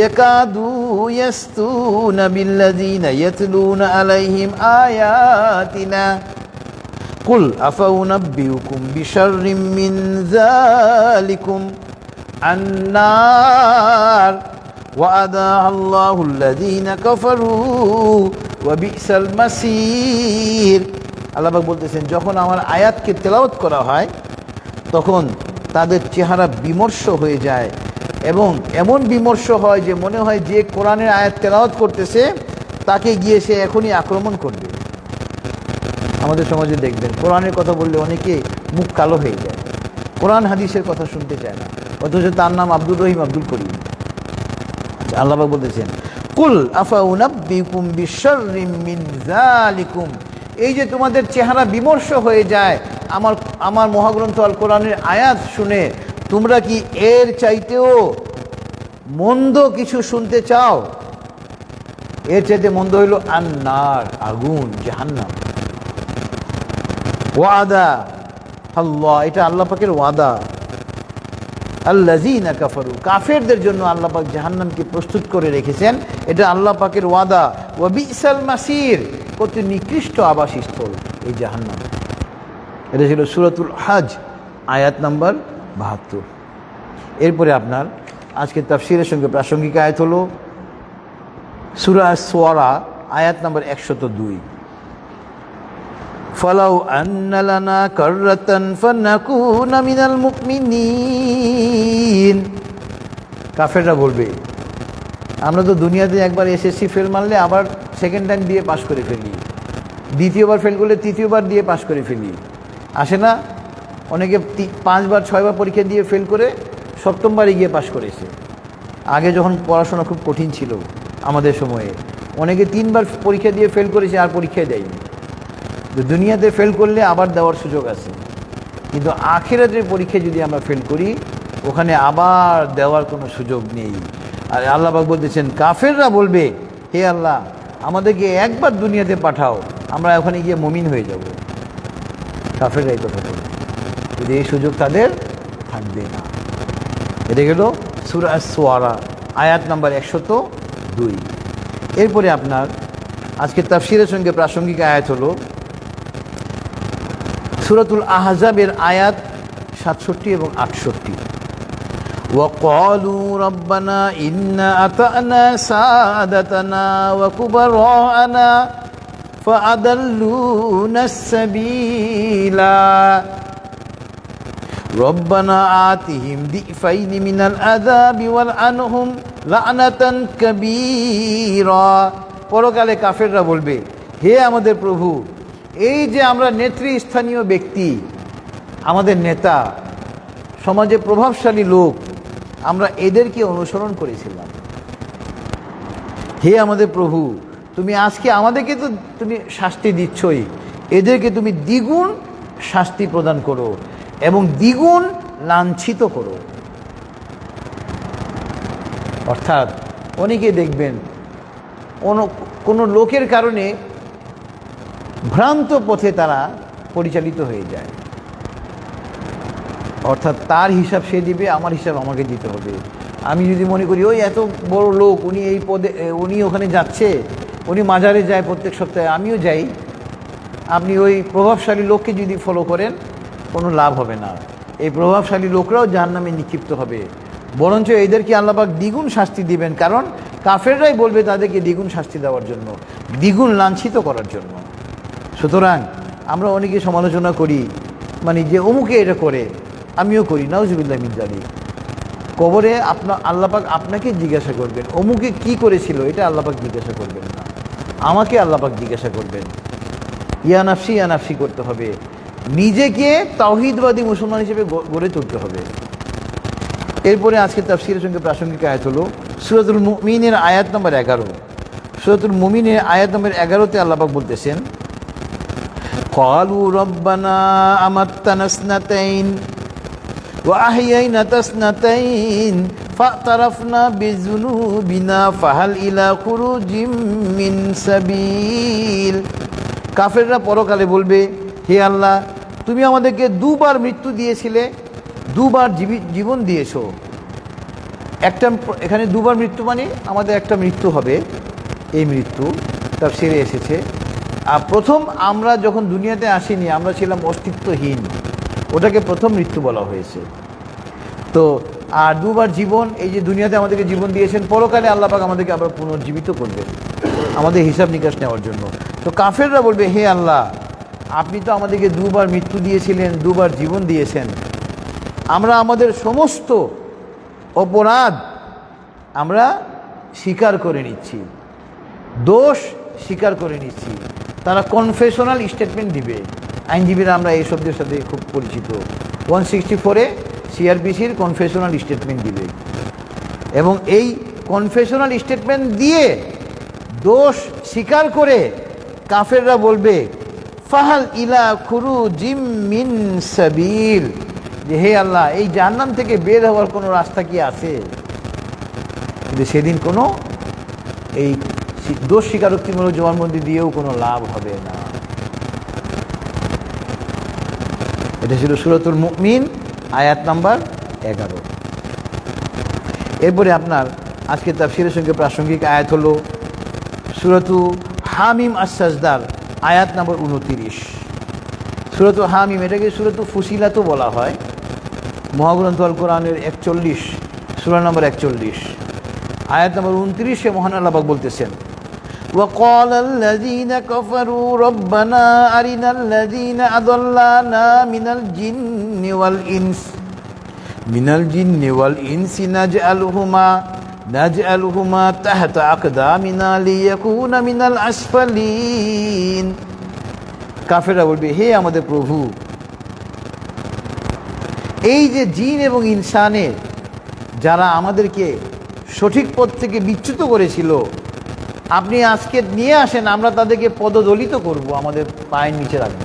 يَكَادُوا يَسْطُونَ بِالَّذِينَ يَتْلُونَ عَلَيْهِمْ آيَاتِنَا قُلْ أَفَأُنَبِّئُكُم بِشَرٍّ مِّن ذَلِكُمْ النَّارُ وَأَعَدَّهَا اللَّهُ الَّذِينَ كَفَرُوا وَبِئْسَ الْمَصِيرُ। আল্লাহ পাক বলতেছেন যখন আমার আয়াতকে তেলাওয়াত করা হয় তখন তাদের চেহারা বিমর্ষ হয়ে যায়, এবং এমন বিমর্ষ হয় যে মনে হয় যে কোরআনের আয়াত তেলাওয়াত করতেছে তাকে গিয়ে সে এখনই আক্রমণ করবে। আমাদের সমাজে দেখবেন কোরআনের কথা বললে অনেকে মুখ কালো হয়ে যায়, কোরআন হাদিসের কথা শুনতে চায় না, অথচ তার নাম আব্দুর রহিম, আব্দুল করিম। আল্লাহ পাক বলতেছেন কুল আফাউনাব্বিকুম বিশাররিম মিন যালিকুম, এই যে তোমাদের চেহারা বিমর্ষ হয়ে যায় আমার মহাগ্রন্থ আল কোরআনের আয়াত শুনে, তোমরা কি এর চাইতেও মন্দ কিছু শুনতে চাও? এর চাইতে মন্দ হইল আন্নার, আগুন, জাহান্নাম। ওয়াদা আল্লাহ, এটা আল্লাহ পাকের ওয়াদা। আল্লাযীনা কাফারু, কাফেরদের জন্য আল্লাহ পাক জাহান্নামকে প্রস্তুত করে রেখেছেন, এটা আল্লাহ পাকের ওয়াদা। ওয়া বিসাল মাসির, কত নিকৃষ্ট আবাসস্থল এই জাহান্নাম। এটা ছিল সূরাতুল হজ আয়াত নাম্বার ৭২। এরপরে আপনার আজকে তাফসীরের সঙ্গে প্রাসঙ্গিক আয়াত হলো সূরা আশ-শুআরা আয়াত নাম্বার ১০২। ফালাউ আন্না লানা কাররাতান ফানাকুনা মিনাল মুমিনিন। কাফেররা বলবে, আমরা তো দুনিয়াতে একবার এসএসসি ফেল মারলে আবার সেকেন্ড টাইম দিয়ে পাশ করে ফেলি, দ্বিতীয়বার ফেল করলে তৃতীয়বার দিয়ে পাশ করে ফেলি। আসে না, অনেকে ৫ বার ৬ বার পরীক্ষা দিয়ে ফেল করে সপ্তমবারে গিয়ে পাশ করেছে। আগে যখন পড়াশোনা খুব কঠিন ছিল আমাদের সময়ে, অনেকে ৩ বার পরীক্ষা দিয়ে ফেল করেছে, আর পরীক্ষায় দেয়নি। দুনিয়াতে ফেল করলে আবার দেওয়ার সুযোগ আছে, কিন্তু আখিরাতের পরীক্ষায় যদি আমরা ফেল করি, ওখানে আবার দেওয়ার কোনো সুযোগ নেই। আর আল্লাহ পাক বলতেছেন, কাফেররা বলবে, হে আল্লাহ, আমাদেরকে একবার দুনিয়াতে পাঠাও, আমরা ওখানে গিয়ে মুমিন হয়ে যাব। কাফেররা এই কথা বলবে, কিন্তু এই সুযোগ তাদের থাকবে না। এটা গেল সূরা আশ-শুআরা আয়াত নাম্বার ১০২। এরপরে আপনার আজকে তাফসীরের সঙ্গে প্রাসঙ্গিক আয়াত হলো সূরাতুল আহজাবের আয়াত ৬৭ এবং ৬৮। ওয়াকালু রাব্বানা ইন্না আতা'না সাদাতানা ওয়া কুবারা'না ফাআদাল্লুনাস সাবিলা রব্বানা আতিহিম দিফাইনি মিনাল আযাবি ওয়াল আনহুম লা'নাতান কাবীরা। পরকালে কাফেররা বলবে, হে আমাদের প্রভু, এই যে আমরা নেতৃস্থানীয় ব্যক্তি, আমাদের নেতা, সমাজে প্রভাবশালী লোক, আমরা এদেরকে অনুসরণ করেছিলাম। হে আমাদের প্রভু, তুমি আজকে আমাদেরকে তো তুমি শাস্তি দিচ্ছই, এদেরকে তুমি দ্বিগুণ শাস্তি প্রদান করো এবং দ্বিগুণ লাঞ্ছিত করো। অর্থাৎ অনেকে দেখবেন কোনো লোকের কারণে ভ্রান্ত পথে তারা পরিচালিত হয়ে যায়, অর্থাৎ তার হিসাব সে দিবে, আমার হিসাব আমাকে দিতে হবে। আমি যদি মনে করি ওই এত বড় লোক, উনি এই পদে, উনি ওখানে যাচ্ছে, উনি মাজারে যায় প্রত্যেক সপ্তাহে, আমিও যাই, আপনি ওই প্রভাবশালী লোককে যদি ফলো করেন কোনো লাভ হবে না। এই প্রভাবশালী লোকরাও জাহান্নামে নিক্ষিপ্ত হবে, বরঞ্চ এদেরকে আল্লাহ পাক দ্বিগুণ শাস্তি দিবেন, কারণ কাফেররাই বলবে তাদেরকে দ্বিগুণ শাস্তি দেওয়ার জন্য, দ্বিগুণ লাঞ্ছিত করার জন্য। সুতরাং আমরা অনেকে সমালোচনা করি, মানে যে অমুকে এটা করে, আমিও করি, নাউজুবিল্লাহ মিন যালিক। কবরে আল্লাহ পাক আপনাকে জিজ্ঞাসা করবেন, অমুকে কি করেছিল, এটা আল্লাহ পাক জিজ্ঞাসা করবেন না, আমাকে আল্লাহ পাক জিজ্ঞাসা করবেন। ইয়া নাফসি ইয়া নাফসি করতে হবে, নিজেকে তাওহীদবাদী মুসলমান হিসেবে গড়ে তুলতে হবে। এরপরে আজকে তাফসীরের সঙ্গে প্রাসঙ্গিক আয়াত হলো সূরাতুল মুমিনের আয়াত নম্বর ১১। সূরাতুল মুমিনের আয়াত নম্বর ১১তে আল্লাহ পাক বলতেছেন, ক্বালু রব্বানা আমাত্তানা ইসনাতাইন ওয়া আহইয়াইনা তাসনাতাইন ফাতারাফনা বিযুনুবিনা ফাহাল ইলা খুরুজিম মিন সাবিল। কাফেররা পরকালে বলবে, হে আল্লাহ, তুমি আমাদেরকে দুবার মৃত্যু দিয়েছিলে, দুবার জীবন দিয়েছো। একটা এখানে দুবার মৃত্যু মানে আমাদের একটা মৃত্যু হবে, এই মৃত্যু তাফসীরে এসেছে। আর প্রথম আমরা যখন দুনিয়াতে আসিনি, আমরা ছিলাম অস্তিত্বহীন, ওটাকে প্রথম মৃত্যু বলা হয়েছে। তো আর দুবার জীবন, এই যে দুনিয়াতে আমাদেরকে জীবন দিয়েছেন, পরকালে আল্লাহ পাক আমাদেরকে আবার পুনর্জীবিত করবেন আমাদের হিসাব নিকাশ নেওয়ার জন্য। তো কাফেররা বলবে, হে আল্লাহ, আপনি তো আমাদেরকে দুবার মৃত্যু দিয়েছিলেন, দুবার জীবন দিয়েছেন, আমরা আমাদের সমস্ত অপরাধ আমরা স্বীকার করে নিচ্ছি, দোষ স্বীকার করে নিচ্ছি। তারা কনফেশনাল স্টেটমেন্ট দিবে। আইনজীবীরা আমরা এই শব্দের সাথে খুব পরিচিত। 164-এ সিআরপিসির কনফেশনাল স্টেটমেন্ট দিবে, এবং এই কনফেশনাল স্টেটমেন্ট দিয়ে দোষ স্বীকার করে কাফেররা বলবে, ফাহাল ইলা খুরুজিম মিন সাবিল, যে হে আল্লাহ, এই জাহান্নাম থেকে বের হওয়ার কোনো রাস্তা কি আছে? কিন্তু সেদিন কোনো এই দোষ স্বীকারোক্তিমূলক জবানবন্দি দিয়েও কোনো লাভ হবে না। এটা ছিল সূরাতুল মুমিন আয়াত নাম্বার 11। এরপরে আপনার আজকে তাফসীরের সঙ্গে প্রাসঙ্গিক আয়াত হলো সূরাতু হামিম আস-সাজদার আয়াত নাম্বার 29। সূরাতু হামিম, এটাকে সূরাতু ফুসিলাতও বলা হয়। মহাগ্রন্থ আল কোরআনের 41 সূরা নম্বর 41 আয়াত নম্বর 29-এ মহান আল্লাহ পাক বলতেছেন, وَقَالَ الَّذِينَ كَفَرُوا رَبَّنَا أَرِنَا الَّذِينَ أَضَلَّانَا مِنَ الْجِنِّ وَالْإِنسِ نَجْعَلُهُمَا تَحْتَ أَقْدَامِنَا لِيَكُونَ مِنَ الْأَسْفَلِينَ। কাফেররা বলবে, হে আমাদের প্রভু, এই যে জিন এবং ইনসানের যারা আমাদেরকে সঠিক পথ থেকে বিচ্যুত করেছিল, আপনি আজকে নিয়ে আসেন, আমরা তাদেরকে পদদলিত করব, আমাদের পায়ের নিচে রাখব।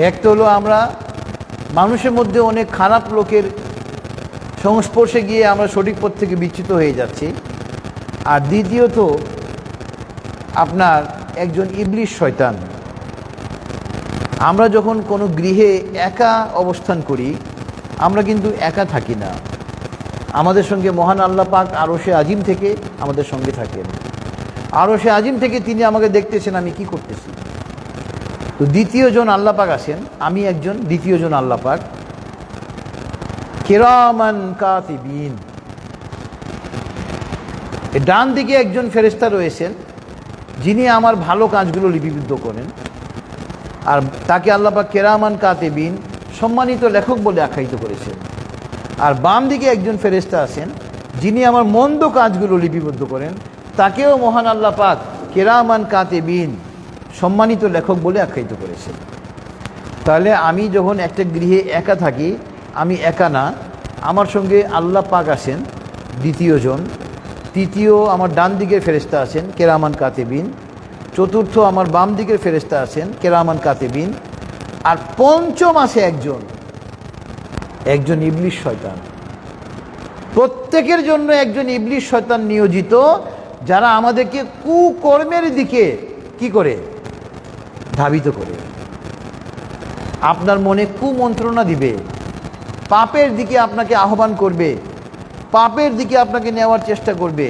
একটা হলো আমরা মানুষের মধ্যে অনেক খারাপ লোকের সংস্পর্শে গিয়ে আমরা সঠিক পথ থেকে বিচ্যুত হয়ে যাচ্ছি। আর দ্বিতীয়ত আপনার একজন ইবলিশ শয়তান। আমরা যখন কোনো গৃহে একা অবস্থান করি, আমরা কিন্তু একা থাকি না, আমাদের সঙ্গে মহান আল্লাহ পাক আরশে আজিম থেকে আমাদের সঙ্গে থাকেন। আরশে আজিম থেকে তিনি আমাকে দেখতেছেন আমি কি করতেছি। তো দ্বিতীয় জন আল্লাহ পাক আছেন, আমি একজন, দ্বিতীয় জন আল্লাহ পাক কিরামান কাতিবিন। ডান দিকে একজন ফেরেশতা রয়েছেন যিনি আমার ভালো কাজগুলো লিপিবদ্ধ করেন, আর তাকে আল্লাহ পাক কিরামান কাতিবিন সম্মানিত লেখক বলে আখ্যায়িত করেছেন। আর বাম দিকে একজন ফেরেশতা আছেন যিনি আমার মন্দ কাজগুলো লিপিবদ্ধ করেন, তাকেও মহান আল্লাহ পাক কিরামান কাতিবিন সম্মানিত লেখক বলে আখ্যায়িত করেছেন। তাহলে আমি যখন একটা গৃহে একা থাকি, আমি একা না, আমার সঙ্গে আল্লাহ পাক আছেন দ্বিতীয় জন, তৃতীয় আমার ডান দিকের ফেরেশতা আছেন কিরামান কাতিবিন, চতুর্থ আমার বাম দিকের ফেরেশতা আছেন কিরামান কাতিবিন, আর পঞ্চম আছে একজন ইবলিশ শয়তান। প্রত্যেকের জন্য একজন ইবলিশ শয়তান নিয়োজিত, যারা আমাদেরকে কুকর্মের দিকে কি করে ধাবিত করে, আপনার মনে কুমন্ত্রণা দিবে, পাপের দিকে আপনাকে আহ্বান করবে, পাপের দিকে আপনাকে নেওয়ার চেষ্টা করবে।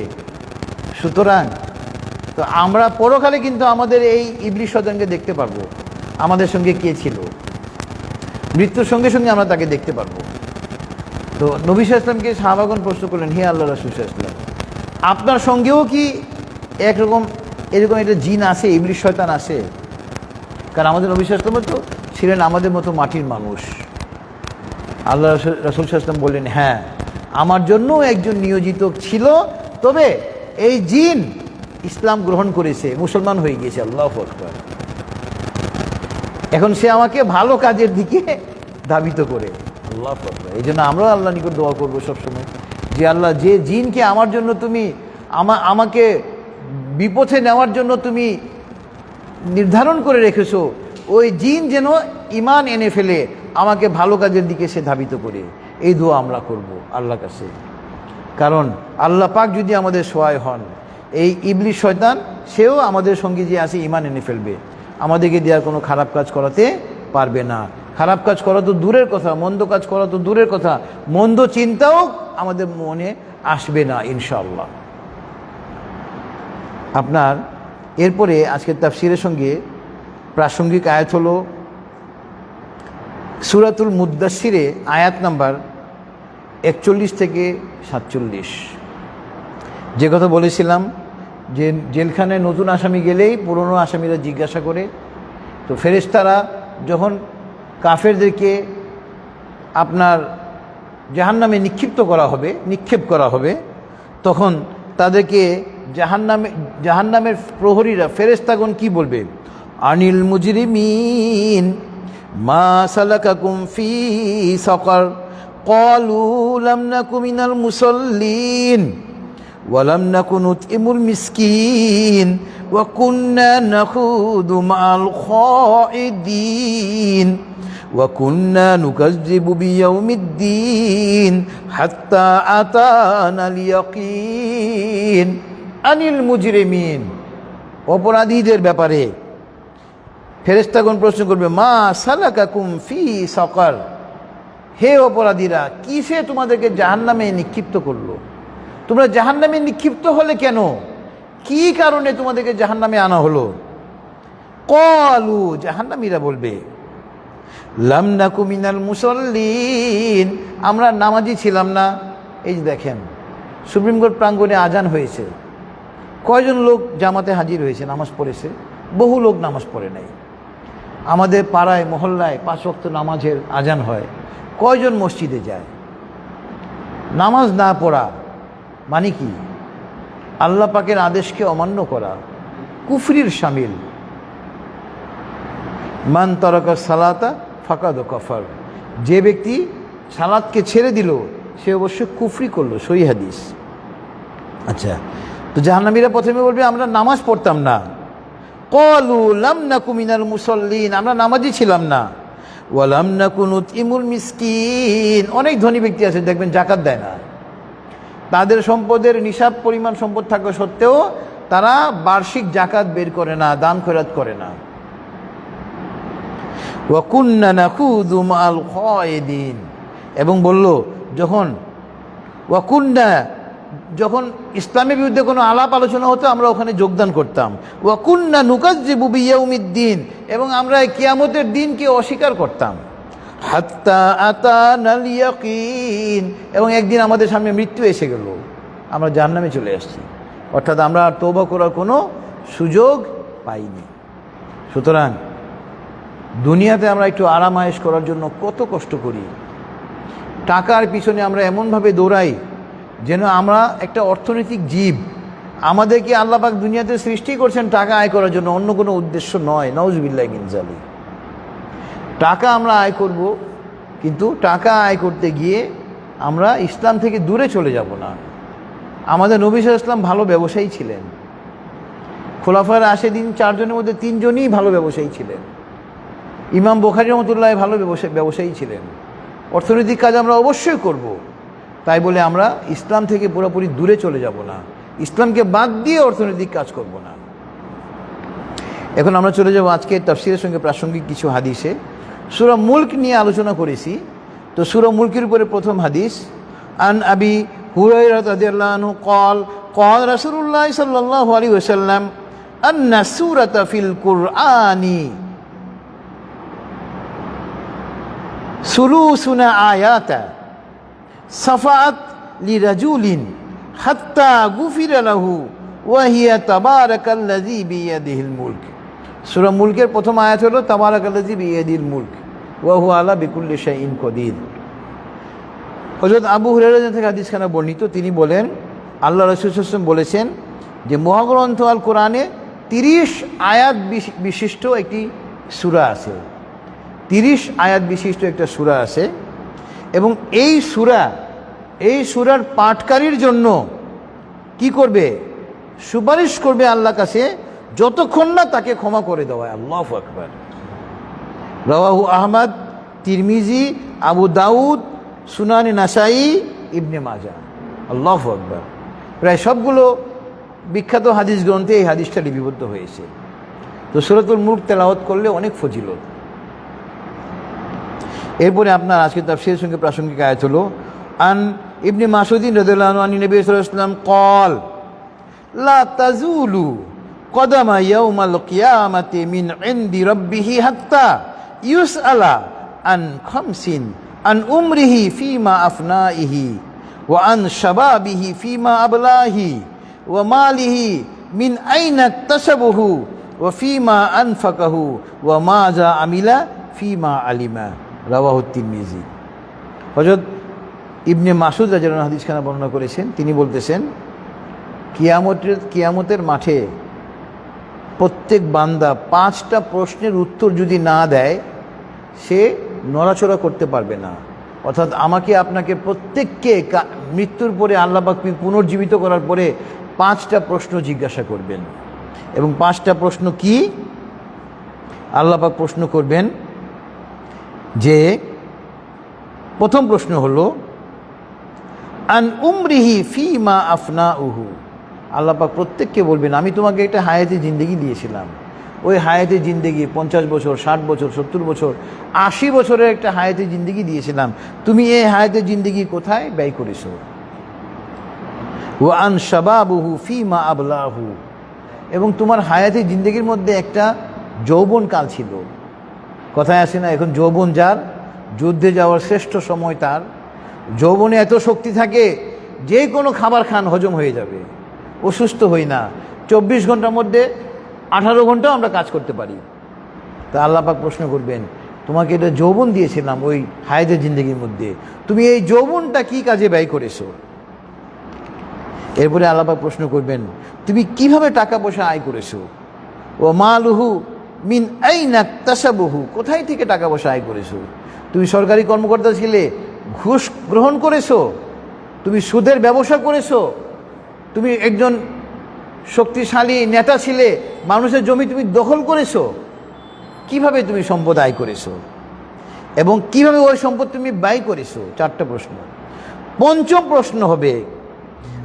সুতরাং তো আমরা পরকালে কিন্তু আমাদের এই ইবলিশ শয়তানকে দেখতে পারবো, আমাদের সঙ্গে কে ছিল, মৃত্যুর সঙ্গে সঙ্গে আমরা তাকে দেখতে পারবো। তো নবী সাল্লাল্লাহু আলাইহি ওয়াসাল্লামকে সাহাবাগণ প্রশ্ন করলেন, হে আল্লাহ রাসূল সাল্লাল্লাহু আলাইহি ওয়াসাল্লাম, আপনার সঙ্গেও কি এরকম একটা জিন আছে, ইবলিশ শয়তান আছে? কারণ আমাদের নবী সাল্লাল্লাহু আলাইহি ওয়াসাল্লাম তো ছিলেন আমাদের মতো মাটির মানুষ। আল্লাহ রাসূল সাল্লাল্লাহু আলাইহি ওয়াসাল্লাম বললেন, হ্যাঁ, আমার জন্য একজন নিয়োজিত ছিল, তবে এই জিন ইসলাম গ্রহণ করেছে, মুসলমান হয়ে গিয়েছে। আল্লাহু আকবার। এখন সে আমাকে ভালো কাজের দিকে ধাবিত করে। আল্লাহু আকবার। এই জন্য আমরাও আল্লাহর নিকট দোয়া করবো সবসময়, যে আল্লাহ, যে জিনকে আমার জন্য তুমি আমাকে বিপথে নেওয়ার জন্য তুমি নির্ধারণ করে রেখেছো, ওই জিন যেন ঈমান এনে ফেলে আমাকে ভালো কাজের দিকে সে ধাবিত করে। এই দোয়া আমরা করব আল্লাহর কাছে। কারণ আল্লাহ পাক যদি আমাদের সহায় হন, এই ইবলিশ শয়তান সেও আমাদের সঙ্গে যে আছে ঈমান এনে ফেলবে, আমাদেরকে দিয়ে আর কোনো খারাপ কাজ করাতে পারবে না। খারাপ কাজ করা তো দূরের কথা, মন্দ কাজ করা তো দূরের কথা, মন্দ চিন্তাও আমাদের মনে আসবে না ইনশাআল্লাহ। আপনার এরপরে আজকের তাফসীরের সঙ্গে প্রাসঙ্গিক আয়াত হলো সূরাতুল মুদ্দাসসিরে আয়াত নাম্বার 41 থেকে 47। যে কথা বলেছিলাম যে জেলখানায় নতুন আসামি গেলেই পুরনো আসামিরা জিজ্ঞাসা করে, তো ফেরেশতারা যখন কাফেরদেরকে আপনার জাহান্নামে নিক্ষেপ করা হবে, তখন তাদেরকে জাহান্নামের প্রহরীরা ফেরেশতাগণ কি বলবে, আনিল মুজরিমিন মা সালাকাকুম ফি সাকার ক্বালু লাম নাকু মিনাল মুসাল্লিন ওয়া লাম নাকু নুতইমুল মিসকিন ওয়া কুন্না নাখুদু মা'আল খাইদিন ওয়া কুন্না নুকাজ্জিবু বিয়াউমিদ্দিন হাত্তা আতানাল ইয়াকিন। আনিল মুজরিমিন, অপরাধীদের ব্যাপারে ফেরেশতাগণ প্রশ্ন করবে, মা সালাকাকুম ফি সাকার, হে অপরাধীরা, কিসে তোমাদেরকে জাহান্নামে নিক্ষিপ্ত করলো? তোমরা জাহান্নামে নিক্ষিপ্ত হলে কেন? কি কারণে তোমাদেরকে জাহান্নামে আনা হলো? ক্বালু, জাহান্নামীরা বলবে, লাম নাকু মিনাল মুসাল্লিন, আমরা নামাজি ছিলাম না। এই যে দেখেন, সুপ্রিম কোর্ট প্রাঙ্গণে আজান হয়েছে, কয়জন লোক জামাতে হাজির হয়েছে, নামাজ পড়েছে? বহু লোক নামাজ পড়ে নাই। আমাদের পাড়ায় মহল্লায় 5 ওয়াক্ত নামাজের আজান হয়, কয়জন মসজিদে যায়? নামাজ না পড়া মানে কি? আল্লাহ পাকের আদেশকে অমান্য করা, কুফরির শামিল। মান তারাকা সালাতা ফাকাদ কাফার, যে ব্যক্তি সালাতকে ছেড়ে দিল সে অবশ্য কুফরি করলো, সহি হাদিস। আচ্ছা, তো জাহান্নামীরা প্রথমে বলবে আমরা নামাজ পড়তাম না। ক্বালু লাম নাকু মিনাল মুসাল্লিন, আমরা নামাজি ছিলাম না। ওয়া লাম নাকু নুতইমুল মিসকিন, অনেক ধনী ব্যক্তি আছে দেখবেন জাকাত দেয় না, তাদের সম্পদের নিসাব পরিমাণ সম্পদ থাকা সত্ত্বেও তারা বার্ষিক জাকাত বের করে না, দান খয়রাত করে না। ওয়া কুন্না নাখুযু মা'আল খায়দিন, এবং বলল যখন ইসলামের বিরুদ্ধে কোনো আলাপ আলোচনা হতো আমরা ওখানে যোগদান করতাম। ওয়া কুন্না নুকাজ্জিবু বিয়াউমিদ্দিন, এবং আমরা কিয়ামতের দিনকে অস্বীকার করতাম। হাত্তা আতানাল ইয়াকিন, এবং একদিন আমাদের সামনে মৃত্যু এসে গেল, আমরা জাহান্নামে চলে আসছি, অর্থাৎ আমরা আর তওবা করার কোনো সুযোগ পাইনি। সুতরাং দুনিয়াতে আমরা একটু আরাম আয়েশ করার জন্য কত কষ্ট করি, টাকার পিছনে আমরা এমনভাবে দৌড়াই যেন আমরা একটা অর্থনৈতিক জীব। আমাদেরকে আল্লাহ পাক দুনিয়াতে সৃষ্টি করছেন টাকা আয় করার জন্য, অন্য কোনো উদ্দেশ্য নয়। নাউজুবিল্লাহি মিন যালিক। টাকা আমরা আয় করব, কিন্তু টাকা আয় করতে গিয়ে আমরা ইসলাম থেকে দূরে চলে যাব না। আমাদের নবী সাল্লাল্লাহু আলাইহি ওয়াসাল্লাম ভালো ব্যবসায়ী ছিলেন, খোলাফায়ে রাশিদিন 4 জনের মধ্যে 3 জনই ভালো ব্যবসায়ী ছিলেন। ইমাম বুখারী রাহমাতুল্লাহ ভালো ব্যবসায়ী ছিলেন। অর্থনৈতিক কাজ আমরা অবশ্যই করব, তাই বলে আমরা ইসলাম থেকে পুরোপুরি দূরে চলে যাব না, ইসলামকে বাদ দিয়ে অর্থনৈতিক কাজ করব না। এখন আমরা চলে যাব আজকে তাফসীরের সঙ্গে প্রাসঙ্গিক কিছু হাদিসে। সূরা মুলক নিয়ে আলোচনা করেছি, তো সূরা মুলকের উপরে প্রথম হাদিস, আন আবি হুরায়রা রাদিয়াল্লাহু আনহু قال قال رسول الله صلى الله عليه وسلم أن سورة في القرآن সুলুসুনা আয়াতা সাফাত লিরাজুলিন হাত্তা গুফিরা লাহু ওয়া হিয়া তাবারাকাল্লাযী বিয়াদিহিল মুলক। সূরা মুলকের প্রথম আয়াত হলো তাবারাকাল্লাযী বিয়াদিহিল মুলক ওয়া হুয়া আলা বিকুল্লি শাইইন কদির। হযরত আবু হুরায়রা থেকে হাদিসখানা বর্ণিত, তিনি বলেন আল্লাহ রাসূল সাল্লাল্লাহু আলাইহি ওয়াসাল্লাম বলেছেন যে মহাগ্রন্থ আল কোরআনে 30 আয়াত বিশিষ্ট একটি সূরা আছে, 30 আয়াত বিশিষ্ট একটা সূরা আছে, এবং এই সূরার পাঠকারীর জন্য কি করবে? সুপারিশ করবে আল্লাহর কাছে যতক্ষণ না তাকে ক্ষমা করে দেওয়া। আল্লাহু আকবার। রাওয়াহু আহমদ, তিরমিজি, আবু দাউদ, সুনানে নাসাই, ইবনে মাজাহ। আল্লাহু আকবার। প্রায় সবগুলো বিখ্যাত হাদিস গ্রন্থে এই হাদিসটা লিপিবদ্ধ হয়েছে। তো সূরাতুল মুলক তেলাওয়াত করলে অনেক ফজিলত। এরপরে আপনার আজকে তাফসীরের সঙ্গে প্রাসঙ্গিক আয়াত হলো আন ইবনে মাসউদিন রাদিয়াল্লাহু আনহু আন নবী সাল্লাল্লাহু আলাইহি ওয়াসাল্লাম قال لا تزول قدم يوم القيامة من عند ربه حتى يسأل عن خمس عن عمره فيما أفنائه وعن شبابه فيما أبلاه وماله من أين اكتسبه وفيما أنفقه وماذا عمل فيما علم রাওয়াহু তিরমিজি। হযরত ইবনে মাসউদ রাদিয়াল্লাহু আনহু হাদিসখানা বর্ণনা করেছেন, তিনি বলতেছেন কিয়ামতের মাঠে প্রত্যেক বান্দা 5টা প্রশ্নের উত্তর যদি না দেয় সে নড়াচড়া করতে পারবে না। অর্থাৎ আমাকে আপনাকে প্রত্যেককে মৃত্যুর পরে আল্লাহ পাক পুনর্জীবিত করার পরে 5টা প্রশ্ন জিজ্ঞাসা করবেন, এবং 5টা প্রশ্ন কি? আল্লাহ পাক প্রশ্ন করবেন যে প্রথম প্রশ্ন হলো আন উমরিহি ফিমা আফনাউহু, আল্লাহ পাক প্রত্যেককে বলবেন, আমি তোমাকে একটা হায়াতে জিন্দেগি দিয়েছিলাম, ওই হায়াতে জিন্দেগি 50 বছর, 60 বছর, 70 বছর, 80 বছরের একটা হায়াতে জিন্দেগি দিয়েছিলাম, তুমি এই হায়াতে জিন্দেগি কোথায় ব্যয় করেছো? ওয়া আন শাবাবুহু ফীমা আবলাহু, এবং তোমার হায়াতে জিন্দেগির মধ্যে একটা যৌবন কাল ছিল। কথায় আছে না, এখন যৌবন যার, যুদ্ধে যাওয়ার শ্রেষ্ঠ সময় তার। যৌবনে এত শক্তি থাকে, যে কোনো খাবার খান হজম হয়ে যাবে, অসুস্থ হই না। 24 ঘন্টার মধ্যে 18 ঘন্টাও আমরা কাজ করতে পারি। তা আল্লাহ পাক প্রশ্ন করবেন, তোমাকে এটা যৌবন দিয়েছিলাম ওই হায়াতের জিন্দগির মধ্যে, তুমি এই যৌবনটা কি কাজে ব্যয় করেছো? এরপরে আল্লাহ পাক প্রশ্ন করবেন, তুমি কিভাবে টাকা পয়সা আয় করেছো? ও মালুহু মিন আইনা ইকতাসাবুহু, কোথায় থেকে টাকা পয়সা আয় করেছো? তুমি সরকারি কর্মকর্তা ছিলে, ঘুষ গ্রহণ করেছো? তুমি সুদের ব্যবসা করেছো? তুমি একজন শক্তিশালী নেতা ছিলে, মানুষের জমি তুমি দখল করেছো? কিভাবে তুমি সম্পদ আয় করেছো এবং কিভাবে ওই সম্পদ তুমি ব্যয় করেছো? 4টা প্রশ্ন। পঞ্চম প্রশ্ন হবে,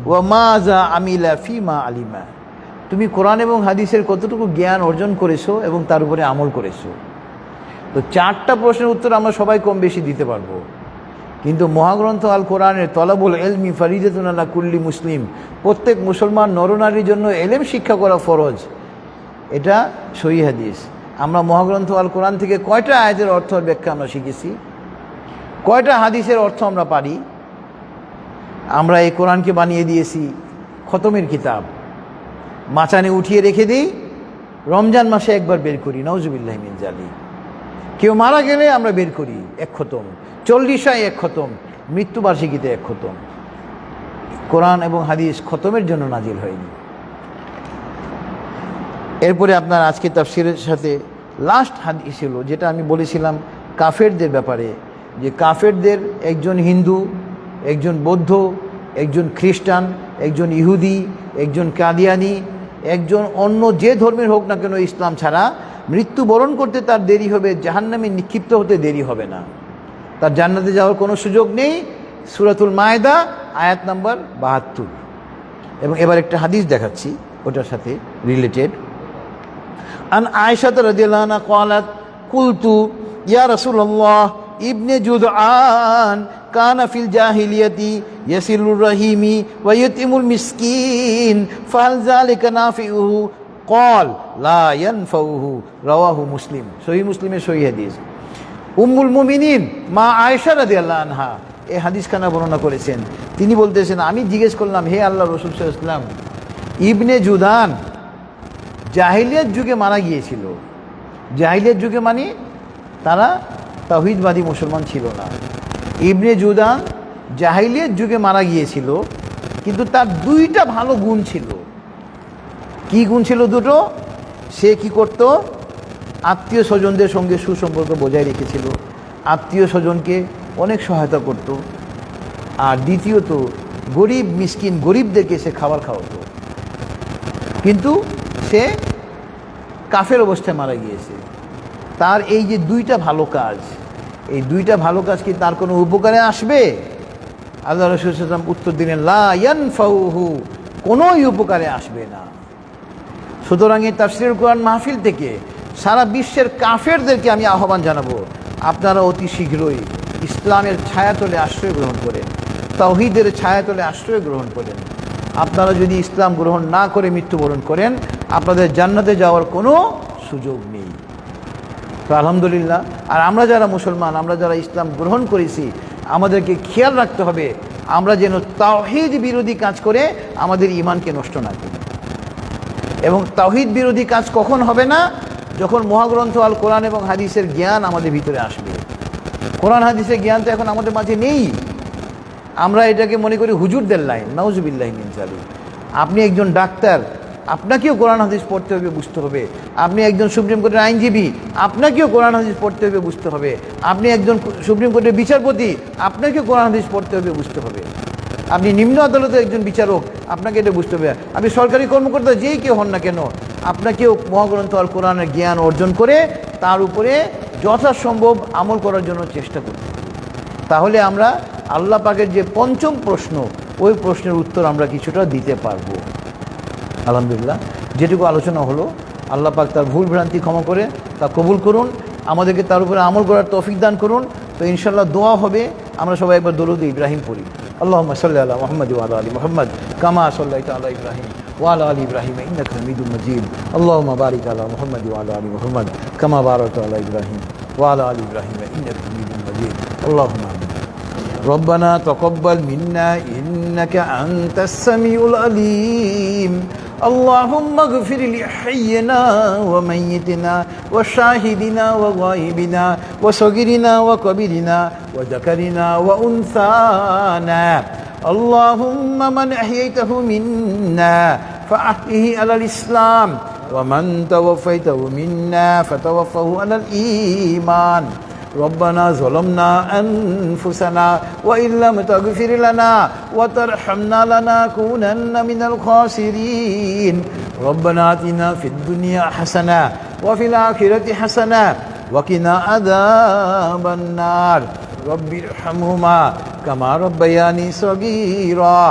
ওয়া মাজা আমিলা ফিমা আলিমা, তুমি কোরআন এবং হাদিসের কতটুকু জ্ঞান অর্জন করেছো এবং তার উপরে আমল করেছো। তো 4টা প্রশ্নের উত্তর আমরা সবাই কম বেশি দিতে পারবো, কিন্তু মহাগ্রন্থ আল কোরআনের তলাবুল এলমি ফারিদাতুন আলা কুল্লি মুসলিম, প্রত্যেক মুসলমান নরনারীর জন্য এলেম শিক্ষা করা ফরজ, এটা সহিহ হাদিস। আমরা মহাগ্রন্থ আল কোরআন থেকে কয়টা আয়াতের অর্থ ব্যাখ্যা আমরা শিখেছি, কয়টা হাদিসের অর্থ আমরা পারি? আমরা এই কোরআনকে বানিয়ে দিয়েছি খতমের কিতাব, মাচানে উঠিয়ে রেখে দিই, রমজান মাসে একবার বের করি, নাউজুবিল্লাহি মিন জালিক। কেউ মারা গেলে আমরা বের করি, 1 খতম, 40 1 খতম, মৃত্যুবার্ষিকীতে 1 খতম। কোরআন এবং হাদিস খতমের জন্য নাজিল হয়নি। এরপরে আপনার আজকে তাফসিরের সাথে লাস্ট হাদিস ছিল, যেটা আমি বলেছিলাম কাফেরদের ব্যাপারে, যে কাফেরদের একজন হিন্দু, একজন বৌদ্ধ, একজন খ্রিস্টান, একজন ইহুদি, একজন কাদিয়ানি, একজন অন্য যে ধর্মের হোক না কেন, ইসলাম ছাড়া মৃত্যুবরণ করতে তার দেরি হবে, জাহান্নামে নিক্ষিপ্ত হতে দেরি হবে না, তার জান্নাতে যাওয়ার কোনো সুযোগ নেই। সূরাতুল মায়েদা আয়াত নাম্বার 72। এবং এবার একটা হাদিস দেখাচ্ছি ওটার সাথে রিলেটেড। আন আয়েশা রাদিয়াল্লাহু আনহা ক্বালাত কুলতু ইয়া রাসূলুল্লাহ ইবনে জুদআন কানা ফিল জাহিলিয়াতি ইয়াসিলুর রাহিমি ওয়া ইউতিমুল মিসকিন ফাহাল যালিকা নাফিউহু ক্বাল লা ইয়ানফাউহু, রাওয়াহু মুসলিম। সহিহ মুসলিমের সহিহ হাদিস। উম্মুল মুমিনিন মা আয়েশা রাদিয়াল্লাহু আনহা এই হাদিসখানা বর্ণনা করেছেন। তিনি বলতেছেন, আমি জিজ্ঞেস করলাম, হে আল্লাহ রাসূল সাল্লাল্লাহু আলাইহি ওয়াসাল্লাম, ইবনে জুদান জাহিলিয়াত যুগে মারা গিয়েছিল। জাহিলিয়াত যুগে মানে তারা তাওহীদবাদী মুসলমান ছিল না। ইবনে জুদান জাহিলিয়াত যুগে মারা গিয়েছিল, কিন্তু তার 2টা ভালো গুণ ছিল। কি গুণ ছিল দুটো? সে কি করত? আত্মীয় স্বজনদের সঙ্গে সুসম্পর্ক বজায় রেখেছিল, আত্মীয় স্বজনকে অনেক সহায়তা করত, আর দ্বিতীয়ত গরিব মিসকিন গরিবদেরকে সে খাবার খাওয়াতো। কিন্তু সে কাফের অবস্থায় মারা গিয়েছে। তার এই যে 2টা ভালো কাজ, এই 2টা ভালো কাজ কি তার কোনো উপকারে আসবে? আল্লাহ রাসূল সাল্লাল্লাহু আলাইহি ওয়াসাল্লাম উত্তর দিলেন, লা ইয়ানফাউহু, কোনোই উপকারে আসবে না। সুতরাং এই তাফসীরুল কোরআন মাহফিল থেকে সারা বিশ্বের কাফেরদেরকে আমি আহ্বান জানাবো, আপনারা অতি শীঘ্রই ইসলামের ছায়াতলে আশ্রয় গ্রহণ করেন, তাওহীদের ছায়াতলে আশ্রয় গ্রহণ করেন। আপনারা যদি ইসলাম গ্রহণ না করে মৃত্যুবরণ করেন, আপনাদের জান্নাতে যাওয়ার কোনো সুযোগ নেই। তো আলহামদুলিল্লাহ। আর আমরা যারা মুসলমান, আমরা যারা ইসলাম গ্রহণ করেছি, আমাদেরকে খেয়াল রাখতে হবে আমরা যেন তাওহীদ বিরোধী কাজ করে আমাদের ঈমানকে নষ্ট না করি। এবং তাওহীদ বিরোধী কাজ কখন হবে না? যখন মহাগ্রন্থ আল কোরআন এবং হাদিসের জ্ঞান আমাদের ভিতরে আসবে। কোরআন হাদিসের জ্ঞান তো এখন আমাদের মাঝে নেই। আমরা এটাকে মনে করি হুজুরদের লাইন, নাউজুবিল্লাহি মিন যালিক। আপনি একজন ডাক্তার, আপনাকেও কোরআন হাদিস পড়তে হবে, বুঝতে হবে। আপনি একজন সুপ্রিম কোর্টের আইনজীবী, আপনাকেও কোরআন হাদিস পড়তে হবে, বুঝতে হবে। আপনি একজন সুপ্রিম কোর্টের বিচারপতি, আপনাকেও কোরআন হাদিস পড়তে হবে, বুঝতে হবে। আপনি নিম্ন আদালতের একজন বিচারক, আপনাকে এটা বুঝতে হবে। আপনি সরকারি কর্মকর্তা যেই কেউ হন না কেন, আপনাকেও মহাগ্রন্থ আল কোরআনের জ্ঞান অর্জন করে তার উপরে যথাসম্ভব আমল করার জন্য চেষ্টা করতে হবে। তাহলে আমরা আল্লাহ পাকের যে 5ম প্রশ্ন, ওই প্রশ্নের উত্তর আমরা কিছুটা দিতে পারবো। আলহামদুলিল্লাহ, যেটুকু আলোচনা হলো আল্লাহ পাক তার ভুল ভ্রান্তি ক্ষমা করে তা কবুল করুন, আমাদেরকে তার উপরে আমল করার তৌফিক দান করুন। তো ইনশাআল্লাহ দোয়া হবে, আমরা সবাই একবার দরুদ ইব্রাহিম পড়ি। আল্লাহুম্মা সাল্লি আলা মুহাম্মাদ ওয়া আলা আলি মুহাম্মাদ কামা সাল্লাইতা আলা ইব্রাহিম ওয়া আলা আলি ইব্রাহিম ইন্নাকা হামিদুম মাজিদ। আল্লাহুম্মা বারিক আলা মুহাম্মাদ ওয়া আলা আলি মুহাম্মাদ কামা বারাকতা আলা ইব্রাহিম ওয়া আলা আলি ইব্রাহিম ইন্নাকা হামিদুম মাজিদ। আল্লাহুম্মা আমিন। ربنا تقبل منا إنك أنت السميع العليم. اللهم اغفر لحينا وميتنا وشاهدنا وغائبنا وصغيرنا وكبيرنا وذكرنا وأنثانا. اللهم من أحييته منا فأحيه على الإسلام، ومن توفيته منا فتوفه على الإيمان. ربنا ظلمنا أنفسنا وإن لم تغفر لنا وترحمنا لنكونن من الخاسرين. ربنا آتنا في الدنيا حسنة وفي الآخرة حسنة وقنا عذاب النار. رب ارحمهما كما ربياني صغيرا.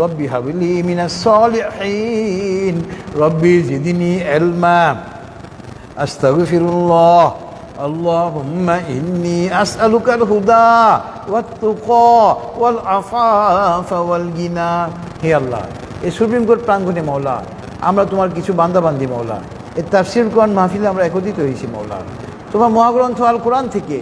رب هب لي من الصالحين. رب زدني علما. أستغفر الله. اللهم إني أسألك الهدى والتقى والعفاف والغنى. হে আল্লাহ, এই সুপ্রিম কোর্ট প্রাঙ্গণে মওলা আমরা তোমার কিছু বান্দাবান্দি মওলা, এই তাফসীর কোরআন মাহফিলে আমরা একত্রিত হয়েছি মওলা। তোমার মহাগ্রন্থ আল কোরআন থেকে,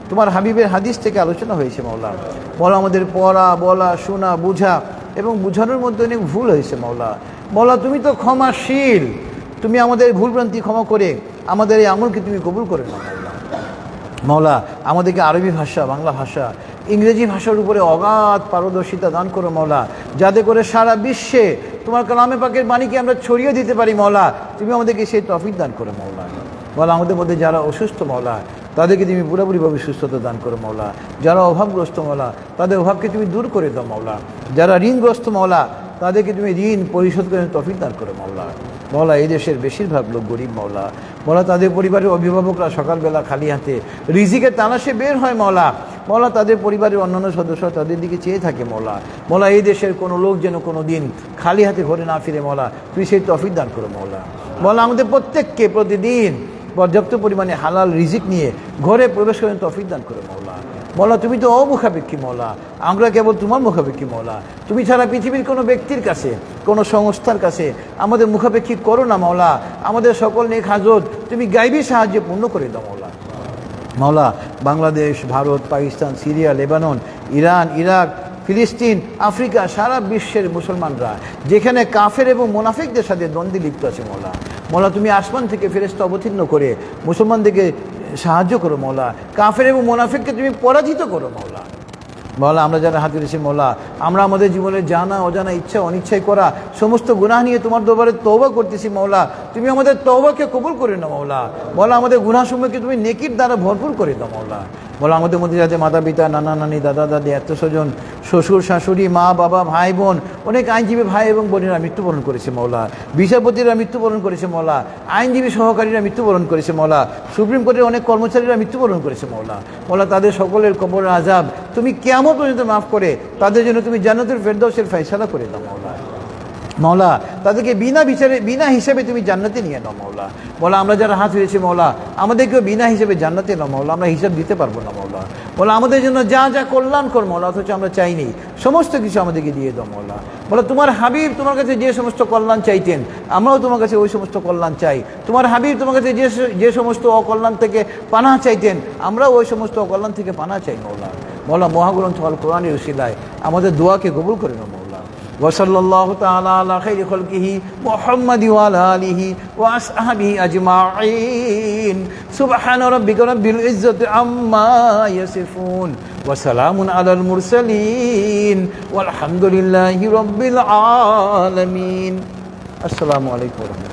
তোমার হাবিবের হাদিস থেকে আলোচনা হয়েছে মওলা। মওলা আমাদের পড়া, বলা, শোনা, বোঝা এবং বোঝানোর মধ্যে অনেক ভুল হয়েছে মওলা। মওলা তুমি তো ক্ষমাশীল, তুমি আমাদের ভুলভ্রান্তি ক্ষমা করে আমাদের এই আমলকে তুমি কবুল করে নাও মওলা। আমাদেরকে আরবি ভাষা, বাংলা ভাষা, ইংরেজি ভাষার উপরে অগাধ পারদর্শিতা দান করো মওলা, যাতে করে সারা বিশ্বে তোমার কালামে পাকের বাণীকে আমরা ছড়িয়ে দিতে পারি মওলা। তুমি আমাদেরকে সেই তৌফিক দান করো মওলা। মওলা আমাদের মধ্যে যারা অসুস্থ মওলা তাদেরকে তুমি পুরোপুরিভাবে সুস্থতা দান করো মওলা। যারা অভাবগ্রস্ত মওলা তাদের অভাবকে তুমি দূর করে দাও মওলা। যারা ঋণগ্রস্ত মওলা তাদেরকে তুমি ঋণ পরিশোধ করে তৌফিক দান করো মওলা। মওলা এই দেশের বেশিরভাগ লোক গরিব মওলা। মওলা তাদের পরিবারের অভিভাবকরা সকালবেলা খালি হাতে রিজিকের তালাশে বের হয় মওলা। মওলা তাদের পরিবারের অন্যান্য সদস্য তাদের দিকে চেয়ে থাকে মওলা। মওলা এই দেশের কোনো লোক যেন কোনো দিন খালি হাতে ঘরে না ফিরে মওলা, তুই সেই তৌফিক দান করো মওলা। মওলা আমাদের প্রত্যেককে প্রতিদিন পর্যাপ্ত পরিমাণে হালাল রিজিক নিয়ে ঘরে প্রবেশ করেন তৌফিক দান করো মওলা। মওলা তুমি তো অমুখাপেক্ষী মওলা, আমরা কেবল তোমার মুখাপেক্ষী মওলা। তুমি ছাড়া পৃথিবীর কোনো ব্যক্তির কাছে, কোনো সংস্থার কাছে আমাদের মুখাপেক্ষী করো না মওলা। আমাদের সকল নেক হাজত তুমি গায়বী সাহায্যে পূর্ণ করে দাও মওলা। মওলা Bangladesh, Bharat, Pakistan, Syria, Lebanon, Iran, Iraq, ফিলিস্তিন, আফ্রিকা, সারা বিশ্বের মুসলমানরা যেখানে কাফের এবং মুনাফিকদের সাথে দ্বন্দ্বে লিপ্ত আছে মওলা, মওলা তুমি আসমান থেকে ফেরেশতা অবতীর্ণ করে মুসলমানদেরকে সাহায্য করো মওলা। কাফের এবং মুনাফিককে তুমি পরাজিত করো মওলা। মওলা আমরা যারা হাত ধরেছি মওলা, আমরা আমাদের জীবনের জানা অজানা ইচ্ছা অনিচ্ছায় করা সমস্ত গুনাহ নিয়ে তোমার দরবারে তওবা করতেছি মওলা। তুমি আমাদের তওবাকে কবুল করে নাও মওলা। মওলা আমাদের গুনাহসমূহকে তুমি নেকির দ্বারা ভরপুর করে দাও মওলা। মওলা আমাদের মধ্যে যাতে মাতা পিতা, নানা নানি, দাদা দাদি, আত্মীয়স্বজন, শ্বশুর শাশুড়ি, মা বাবা, ভাই বোন, অনেক আইনজীবী ভাই এবং বোনেরা মৃত্যুবরণ করেছে মওলা। বিচারপতিরা মৃত্যুবরণ করেছে মওলা। আইনজীবী সহকারীরা মৃত্যুবরণ করেছে মওলা। সুপ্রিম কোর্টের অনেক কর্মচারীরা মৃত্যুবরণ করেছে মওলা। মওলা তাদের সকলের কবরের আযাব তুমি কিয়ামত পর্যন্ত মাফ করে তাদের জন্য তুমি জান্নাতুল ফেরদাউসের ফয়সালা করে দাও মওলা। মওলা তাদেরকে বিনা বিচারে, বিনা হিসাবে তুমি জান্নাতে নিয়ে নাও মওলা। মওলা আমরা যারা হাত হয়েছি মওলা আমাদেরকেও বিনা হিসাবে জান্নাতে নাও মওলা। আমরা হিসাব দিতে পারবো না মওলা। মওলা আমাদের জন্য যা যা কল্যাণ কর মওলা, অথচ আমরা চাইনি, সমস্ত কিছু আমাদেরকে দিয়ে দাও মওলা। মওলা তোমার হাবিব তোমার কাছে যে সমস্ত কল্যাণ চাইতেন আমরাও তোমার কাছে ওই সমস্ত কল্যাণ চাই। তোমার হাবিব তোমার কাছে যে সমস্ত অকল্যাণ থেকে পানাহ চাইতেন আমরাও ওই সমস্ত অকল্যাণ থেকে পানাহ চাই মওলা। মওলা মহাগ্রন্থ আল কোরআনের উসিলায় আমাদের দোয়াকে কবুল করে নাও মওলা। وصلى الله تعالى على خير خلقه محمد وعلى آله وأصحابه أجمعين. سبحان ربك رب العزة عما يصفون وسلام على المرسلين والحمد لله رب العالمين. السلام عليكم ورحمة الله.